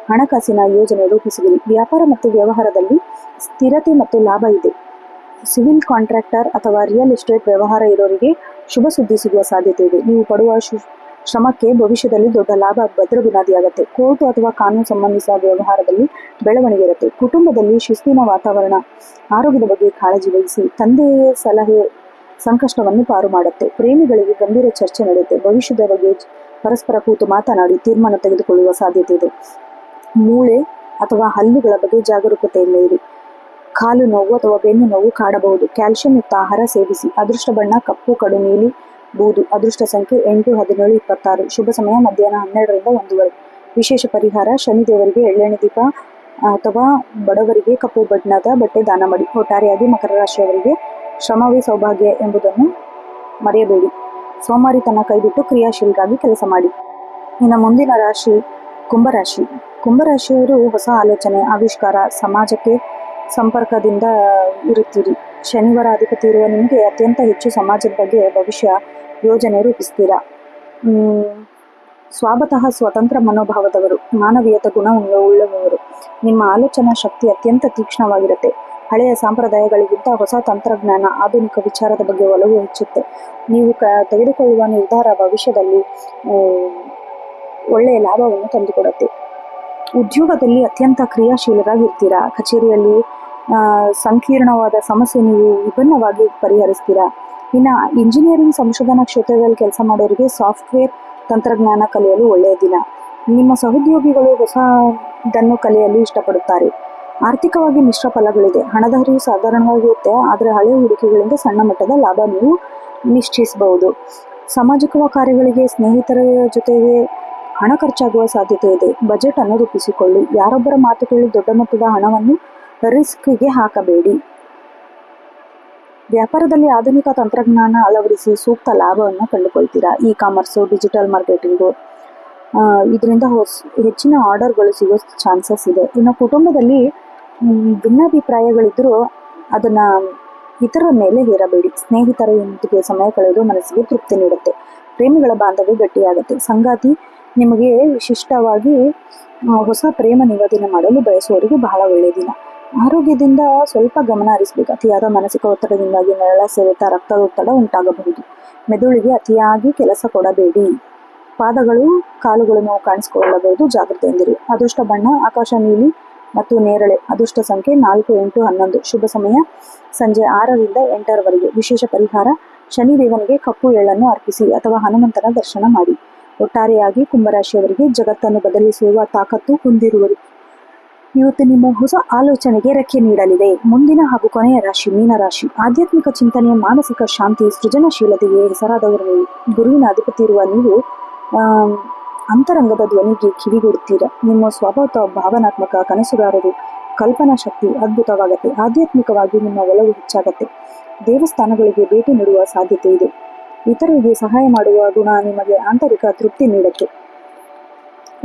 ಹಣಕಾಸಿನ ಯೋಜನೆ ರೂಪಿಸುವಿರಿ. ವ್ಯಾಪಾರ ಮತ್ತು ವ್ಯವಹಾರದಲ್ಲಿ ಸ್ಥಿರತೆ ಮತ್ತು ಲಾಭ ಇದೆ. ಸಿವಿಲ್ ಕಾಂಟ್ರಾಕ್ಟರ್ ಅಥವಾ ರಿಯಲ್ ಎಸ್ಟೇಟ್ ವ್ಯವಹಾರ ಇರೋರಿಗೆ ಶುಭ ಸುದ್ದಿ ಸಿಗುವ ಸಾಧ್ಯತೆ ಇದೆ. ನೀವು ಪಡುವ ಶ್ರಮಕ್ಕೆ ಭವಿಷ್ಯದಲ್ಲಿ ದೊಡ್ಡ ಲಾಭ ಭದ್ರ ಬುನಾದಿಯಾಗುತ್ತೆ. ಕೋರ್ಟು ಅಥವಾ ಕಾನೂನು ಸಂಬಂಧಿಸಿದ ವ್ಯವಹಾರದಲ್ಲಿ ಬೆಳವಣಿಗೆ ಇರುತ್ತೆ. ಕುಟುಂಬದಲ್ಲಿ ಶಿಸ್ತಿನ ವಾತಾವರಣ. ಆರೋಗ್ಯದ ಬಗ್ಗೆ ಕಾಳಜಿ ವಹಿಸಿ. ತಂದೆಯ ಸಲಹೆ ಸಂಕಷ್ಟವನ್ನು ಪಾರು ಮಾಡುತ್ತೆ. ಪ್ರೇಮಿಗಳಿಗೆ ಗಂಭೀರ ಚರ್ಚೆ ನಡೆಯುತ್ತೆ. ಭವಿಷ್ಯದ ಬಗ್ಗೆ ಪರಸ್ಪರ ಕೂತು ಮಾತನಾಡಿ ತೀರ್ಮಾನ ತೆಗೆದುಕೊಳ್ಳುವ ಸಾಧ್ಯತೆ ಇದೆ. ಮೂಳೆ ಅಥವಾ ಹಲ್ಲುಗಳ ಬಗ್ಗೆ ಜಾಗರೂಕತೆಯಿಂದ ಇರಿ. ಕಾಲು ನೋವು ಅಥವಾ ಬೆನ್ನು ನೋವು ಕಾಡಬಹುದು. ಕ್ಯಾಲ್ಸಿಯಂ ಯುಕ್ತ ಆಹಾರ ಸೇವಿಸಿ. ಅದೃಷ್ಟ ಬಣ್ಣ ಕಪ್ಪು, ಕಡು ನೀಲಿ, ಬೂದು. ಅದೃಷ್ಟ ಸಂಖ್ಯೆ 8, 17, 26. ಶುಭ ಸಮಯ ಮಧ್ಯಾಹ್ನ 12 ರಿಂದ 1:15. ವಿಶೇಷ ಪರಿಹಾರ ಶನಿದೇವರಿಗೆ ಎಳ್ಳೆಣ್ಣೆ ದೀಪ ಅಥವಾ ಬಡವರಿಗೆ ಕಪ್ಪು ಬಣ್ಣದ ಬಟ್ಟೆ ದಾನ ಮಾಡಿ. ಒಟ್ಟಾರೆಯಾಗಿ ಮಕರ ರಾಶಿಯವರಿಗೆ ಶ್ರಮವೇ ಸೌಭಾಗ್ಯ ಎಂಬುದನ್ನು ಮರೆಯಬೇಡಿ. ಸೋಮಾರಿತನ ಕೈಬಿಟ್ಟು ಕ್ರಿಯಾಶೀಲರಾಗಿ ಕೆಲಸ ಮಾಡಿ. ಇನ್ನು ಮುಂದಿನ ರಾಶಿ ಕುಂಭರಾಶಿ. ಕುಂಭರಾಶಿಯವರು ಹೊಸ ಆಲೋಚನೆ, ಆವಿಷ್ಕಾರ, ಸಮಾಜಕ್ಕೆ ಸಂಪರ್ಕದಿಂದ ಇರುತ್ತೀರಿ. ಶನಿವಾರ ಅಧಿಪತಿ ಇರುವ ನಿಮಗೆ ಅತ್ಯಂತ ಹೆಚ್ಚು ಸಮಾಜದ ಬಗ್ಗೆ ಭವಿಷ್ಯ ಯೋಜನೆ ರೂಪಿಸ್ತೀರಾ. ಸ್ವತಃ ಸ್ವತಂತ್ರ ಮನೋಭಾವದವರು, ಮಾನವೀಯತೆ ಗುಣವುಳ್ಳವರು. ನಿಮ್ಮ ಆಲೋಚನಾ ಶಕ್ತಿ ಅತ್ಯಂತ ತೀಕ್ಷ್ಣವಾಗಿರುತ್ತೆ. ಹಳೆಯ ಸಂಪ್ರದಾಯಗಳಿಗಿಂತ ಹೊಸ ತಂತ್ರಜ್ಞಾನ, ಆಧುನಿಕ ವಿಚಾರದ ಬಗ್ಗೆ ಒಲವು ಹೆಚ್ಚುತ್ತೆ. ನೀವು ತೆಗೆದುಕೊಳ್ಳುವ ನಿರ್ಧಾರ ಭವಿಷ್ಯದಲ್ಲಿ ಒಳ್ಳೆಯ ಲಾಭವನ್ನು ತಂದುಕೊಡುತ್ತೆ. ಉದ್ಯೋಗದಲ್ಲಿ ಅತ್ಯಂತ ಕ್ರಿಯಾಶೀಲರಾಗಿರ್ತೀರಾ. ಕಚೇರಿಯಲ್ಲಿ ಸಂಕೀರ್ಣವಾದ ಸಮಸ್ಯೆ ನೀವು ವಿಭಿನ್ನವಾಗಿ ಪರಿಹರಿಸ್ತೀರಾ. ಇನ್ನು ಇಂಜಿನಿಯರಿಂಗ್ ಸಂಶೋಧನಾ ಕ್ಷೇತ್ರದಲ್ಲಿ ಕೆಲಸ ಮಾಡೋರಿಗೆ ಸಾಫ್ಟ್ವೇರ್ ತಂತ್ರಜ್ಞಾನ ಕಲಿಯಲು ಒಳ್ಳೆಯ ದಿನ. ನಿಮ್ಮ ಸಹೋದ್ಯೋಗಿಗಳು ಹೊಸದನ್ನು ಕಲಿಯಲು ಇಷ್ಟಪಡುತ್ತಾರೆ. ಆರ್ಥಿಕವಾಗಿ ಮಿಶ್ರ ಫಲಗಳಿದೆ. ಹಣದ ಹರಿವು ಸಾಧಾರಣವಾಗಿರುತ್ತೆ, ಆದರೆ ಹಳೆಯ ಹೂಡಿಕೆಗಳಿಂದ ಸಣ್ಣ ಮಟ್ಟದ ಲಾಭ ನೀವು ನಿಶ್ಚಯಿಸಬಹುದು. ಸಾಮಾಜಿಕ ಕಾರ್ಯಗಳಿಗೆ ಸ್ನೇಹಿತರ ಜೊತೆಗೆ ಹಣ ಖರ್ಚಾಗುವ ಸಾಧ್ಯತೆ ಇದೆ. ಬಜೆಟ್ ಅನ್ನು ರೂಪಿಸಿಕೊಳ್ಳಿ. ಯಾರೊಬ್ಬರ ಮಾತು ಕೇಳಿ ದೊಡ್ಡ ಮೊತ್ತದ ಹಣವನ್ನು ರಿಸ್ಕ್ಗೆ ಹಾಕಬೇಡಿ. ವ್ಯಾಪಾರದಲ್ಲಿ ಆಧುನಿಕ ತಂತ್ರಜ್ಞಾನ ಅಳವಡಿಸಿ ಸೂಕ್ತ ಲಾಭವನ್ನು ಕಂಡುಕೊಳ್ತೀರಾ. ಇ ಕಾಮರ್ಸು, ಡಿಜಿಟಲ್ ಮಾರ್ಕೆಟಿಂಗು, ಇದರಿಂದ ಹೆಚ್ಚಿನ ಆರ್ಡರ್ಗಳು ಸಿಗೋ ಚಾನ್ಸಸ್ ಇದೆ. ಇನ್ನು ಕುಟುಂಬದಲ್ಲಿ ಭಿನ್ನಾಭಿಪ್ರಾಯಗಳಿದ್ದರೂ ಅದನ್ನು ಇತರರ ಮೇಲೆ ಹೇರಬೇಡಿ. ಸ್ನೇಹಿತರೊಂದಿಗೆ ಸಮಯ ಕಳೆದು ಮನಸ್ಸಿಗೆ ತೃಪ್ತಿ ನೀಡುತ್ತೆ. ಪ್ರೇಮಿಗಳ ಬಾಂಧವ್ಯ ಗಟ್ಟಿಯಾಗುತ್ತೆ. ಸಂಗಾತಿ ನಿಮಗೆ ವಿಶಿಷ್ಟವಾಗಿ ಹೊಸ ಪ್ರೇಮ ನಿವೇದನೆ ಮಾಡಲು ಬಯಸುವವರಿಗೆ ಬಹಳ ಒಳ್ಳೆಯ ದಿನ. ಆರೋಗ್ಯದಿಂದ ಸ್ವಲ್ಪ ಗಮನ ಹರಿಸಬೇಕು. ಅತಿಯಾದ ಮಾನಸಿಕ ಒತ್ತಡದಿಂದಾಗಿ ನೆರಳ ಸೆಳೆತ, ರಕ್ತದೊತ್ತಡ ಉಂಟಾಗಬಹುದು. ಮೆದುಳಿಗೆ ಅತಿಯಾಗಿ ಕೆಲಸ ಕೊಡಬೇಡಿ. ಪಾದಗಳು, ಕಾಲುಗಳು ನೋವು ಕಾಣಿಸಿಕೊಳ್ಳಬಹುದು, ಜಾಗ್ರತೆಯಿಂದಿರಿ. ಅದೃಷ್ಟ ಬಣ್ಣ ಆಕಾಶ ನೀಲಿ ಮತ್ತು ನೇರಳೆ. ಅದೃಷ್ಟ ಸಂಖ್ಯೆ 4, 8, 11. ಶುಭ ಸಮಯ ಸಂಜೆ 6ರಿಂದ 8ರವರೆಗೆ. ವಿಶೇಷ ಪರಿಹಾರ ಶನಿದೇವನಿಗೆ ಕಪ್ಪು ಎಳ್ಳನ್ನು ಅರ್ಪಿಸಿ ಅಥವಾ ಹನುಮಂತನ ದರ್ಶನ ಮಾಡಿ. ಒಟ್ಟಾರೆಯಾಗಿ ಕುಂಭರಾಶಿಯವರಿಗೆ ಜಗತ್ತನ್ನು ಬದಲಿಸುವ ತಾಕತ್ತು ಹೊಂದಿರುವರು. ಇವತ್ತು ನಿಮ್ಮ ಹೊಸ ಆಲೋಚನೆಗೆ ರೆಕ್ಕೆ ನೀಡಲಿದೆ. ಮುಂದಿನ ಹಾಗೂ ಕೊನೆಯ ರಾಶಿ ಮೀನರಾಶಿ. ಆಧ್ಯಾತ್ಮಿಕ ಚಿಂತನೆ, ಮಾನಸಿಕ ಶಾಂತಿ, ಸೃಜನಶೀಲತೆಗೆ ಹೆಸರಾದವರು ನೀವು. ಗುರುವಿನ ಅಧಿಪತಿ ಇರುವ ನೀವು ಅಂತರಂಗದ ಧ್ವನಿಗೆ ಕಿವಿಗೊಡುತ್ತೀರಾ. ನಿಮ್ಮ ಸ್ವಭಾವ ಭಾವನಾತ್ಮಕ, ಕನಸುಗಾರರು, ಕಲ್ಪನಾ ಶಕ್ತಿ ಅದ್ಭುತವಾಗುತ್ತೆ. ಆಧ್ಯಾತ್ಮಿಕವಾಗಿ ನಿಮ್ಮ ಒಲವು ಹೆಚ್ಚಾಗತ್ತೆ. ದೇವಸ್ಥಾನಗಳಿಗೆ ಭೇಟಿ ನೀಡುವ ಸಾಧ್ಯತೆ ಇದೆ. ಇತರರಿಗೆ ಸಹಾಯ ಮಾಡುವ ಗುಣ ನಿಮಗೆ ಆಂತರಿಕ ತೃಪ್ತಿ ನೀಡುತ್ತೆ.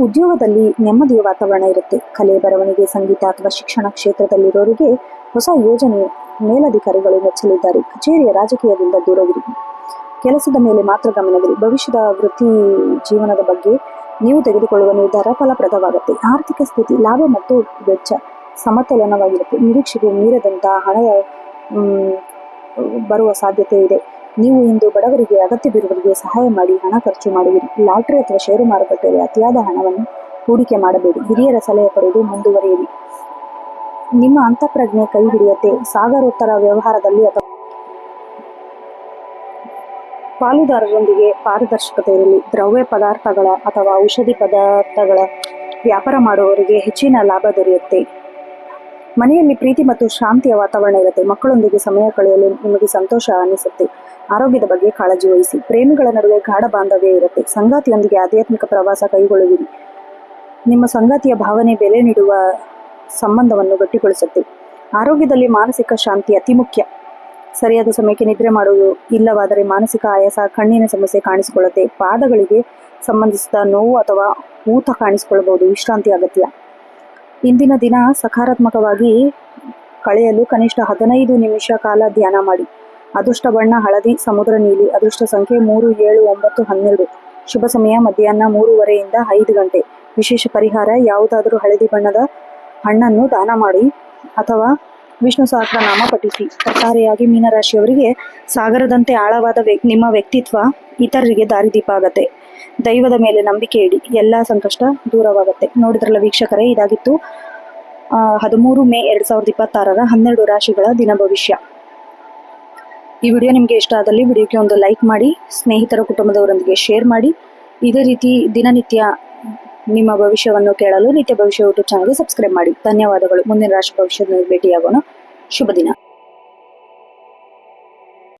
ಉದ್ಯೋಗದಲ್ಲಿ ನೆಮ್ಮದಿಯ ವಾತಾವರಣ ಇರುತ್ತೆ. ಕಲೆ, ಬರವಣಿಗೆ, ಸಂಗೀತ ಅಥವಾ ಶಿಕ್ಷಣ ಕ್ಷೇತ್ರದಲ್ಲಿರೋರಿಗೆ ಹೊಸ ಯೋಜನೆ ಮೇಲಧಿಕಾರಿಗಳು ಮೆಚ್ಚಲಿದ್ದಾರೆ. ಕಚೇರಿಯ ರಾಜಕೀಯದಿಂದ ದೂರವಿರಿ. ಕೆಲಸದ ಮೇಲೆ ಮಾತ್ರ ಗಮನವಿರಿ. ಭವಿಷ್ಯದ ವೃತ್ತಿ ಜೀವನದ ಬಗ್ಗೆ ನೀವು ತೆಗೆದುಕೊಳ್ಳುವ ನಿರ್ಧಾರ ಫಲಪ್ರದವಾಗುತ್ತೆ. ಆರ್ಥಿಕ ಸ್ಥಿತಿ, ಲಾಭ ಮತ್ತು ವೆಚ್ಚ ಸಮತೋಲನವಾಗಿರುತ್ತೆ. ನಿರೀಕ್ಷೆಗೂ ಮೀರದಂತಹ ಹಣ ಬರುವ ಸಾಧ್ಯತೆ ಇದೆ. ನೀವು ಇಂದು ಬಡವರಿಗೆ, ಅಗತ್ಯವಿರುವವರಿಗೆ ಸಹಾಯ ಮಾಡಿ ಹಣ ಖರ್ಚು ಮಾಡುವಿರಿ. ಲಾಟರಿ ಅಥವಾ ಷೇರು ಮಾರುಕಟ್ಟೆಯಲ್ಲಿ ಅತಿಯಾದ ಹಣವನ್ನು ಹೂಡಿಕೆ ಮಾಡಬೇಡಿ. ಹಿರಿಯರ ಸಲಹೆ ಪಡೆದು ಮುಂದುವರಿಯಿರಿ. ನಿಮ್ಮ ಅಂತಃಪ್ರಜ್ಞೆ ಕೈ ಹಿಡಿಯುತ್ತೆ. ಸಾಗರೋತ್ತರ ವ್ಯವಹಾರದಲ್ಲಿ ಅಥವಾ ಪಾಲುದಾರರೊಂದಿಗೆ ಪಾರದರ್ಶಕತೆ ಇರಲಿ. ದ್ರವ್ಯ ಪದಾರ್ಥಗಳ ಅಥವಾ ಔಷಧಿ ಪದಾರ್ಥಗಳ ವ್ಯಾಪಾರ ಮಾಡುವವರಿಗೆ ಹೆಚ್ಚಿನ ಲಾಭ ದೊರೆಯುತ್ತೆ. ಮನೆಯಲ್ಲಿ ಪ್ರೀತಿ ಮತ್ತು ಶಾಂತಿಯ ವಾತಾವರಣ ಇರುತ್ತೆ. ಮಕ್ಕಳೊಂದಿಗೆ ಸಮಯ ಕಳೆಯಲು ನಿಮಗೆ ಸಂತೋಷ ಅನಿಸುತ್ತೆ. ಆರೋಗ್ಯದ ಬಗ್ಗೆ ಕಾಳಜಿ ವಹಿಸಿ. ಪ್ರೇಮಿಗಳ ನಡುವೆ ಗಾಢ ಬಾಂಧವ್ಯ ಇರುತ್ತೆ. ಸಂಗಾತಿಯೊಂದಿಗೆ ಆಧ್ಯಾತ್ಮಿಕ ಪ್ರವಾಸ ಕೈಗೊಳ್ಳುವಿರಿ. ನಿಮ್ಮ ಸಂಗಾತಿಯ ಭಾವನೆ ಬೆಲೆ ನೀಡುವ ಸಂಬಂಧವನ್ನು ಗಟ್ಟಿಗೊಳಿಸುತ್ತೆ. ಆರೋಗ್ಯದಲ್ಲಿ ಮಾನಸಿಕ ಶಾಂತಿ ಅತಿ ಮುಖ್ಯ. ಸರಿಯಾದ ಸಮಯಕ್ಕೆ ನಿದ್ರೆ ಮಾಡುವುದು ಇಲ್ಲವಾದರೆ ಮಾನಸಿಕ ಆಯಾಸ, ಕಣ್ಣಿನ ಸಮಸ್ಯೆ ಕಾಣಿಸಿಕೊಳ್ಳುತ್ತೆ. ಪಾದಗಳಿಗೆ ಸಂಬಂಧಿಸಿದ ನೋವು ಅಥವಾ ಊತ ಕಾಣಿಸಿಕೊಳ್ಳಬಹುದು. ವಿಶ್ರಾಂತಿ ಅಗತ್ಯ. ಇಂದಿನ ದಿನ ಸಕಾರಾತ್ಮಕವಾಗಿ ಕಳೆಯಲು ಕನಿಷ್ಠ 15 ನಿಮಿಷ ಕಾಲ ಧ್ಯಾನ ಮಾಡಿ. ಅದೃಷ್ಟ ಬಣ್ಣ ಹಳದಿ, ಸಮುದ್ರ ನೀಲಿ. ಅದೃಷ್ಟ ಸಂಖ್ಯೆ 3, 7, 9, 12. ಶುಭ ಸಮಯ ಮಧ್ಯಾಹ್ನ 3:30ರಿಂದ 5 ಗಂಟೆ. ವಿಶೇಷ ಪರಿಹಾರ ಯಾವುದಾದರೂ ಹಳದಿ ಬಣ್ಣದ ಹಣ್ಣನ್ನು ದಾನ ಮಾಡಿ ಅಥವಾ ವಿಷ್ಣು ಸಹಸ್ರನಾಮ ಪಠಿಸಿ. ಒಟ್ಟಾರೆಯಾಗಿ ಮೀನರಾಶಿಯವರಿಗೆ ಸಾಗರದಂತೆ ಆಳವಾದ ನಿಮ್ಮ ವ್ಯಕ್ತಿತ್ವ ಇತರರಿಗೆ ದಾರಿದೀಪ ಆಗತ್ತೆ. ದೈವದ ಮೇಲೆ ನಂಬಿಕೆ ಇಡಿ, ಎಲ್ಲ ಸಂಕಷ್ಟ ದೂರವಾಗುತ್ತೆ. ನೋಡಿದ್ರಲ್ಲ ವೀಕ್ಷಕರೇ, ಇದಾಗಿತ್ತು 13 ಮೇ 2026ರ 12 ರಾಶಿಗಳ ದಿನ ಭವಿಷ್ಯ. ಈ ವಿಡಿಯೋ ನಿಮಗೆ ಇಷ್ಟ ಆದಲ್ಲಿ ವಿಡಿಯೋಕ್ಕೆ ಒಂದು ಲೈಕ್ ಮಾಡಿ, ಸ್ನೇಹಿತರ ಕುಟುಂಬದವರೊಂದಿಗೆ ಶೇರ್ ಮಾಡಿ. ಇದೇ ರೀತಿ ದಿನನಿತ್ಯ ನಿಮ್ಮ ಭವಿಷ್ಯವನ್ನು ಕೇಳಲು ನಿತ್ಯ ಭವಿಷ್ಯ ಯೂಟ್ಯೂಬ್ ಚಾನಲ್ಗೆ ಸಬ್ಸ್ಕ್ರೈಬ್ ಮಾಡಿ. ಧನ್ಯವಾದಗಳು. ಮುಂದಿನ ರಾಶಿ ಭವಿಷ್ಯದಲ್ಲಿ ಭೇಟಿಯಾಗೋಣ. ಶುಭ ದಿನ.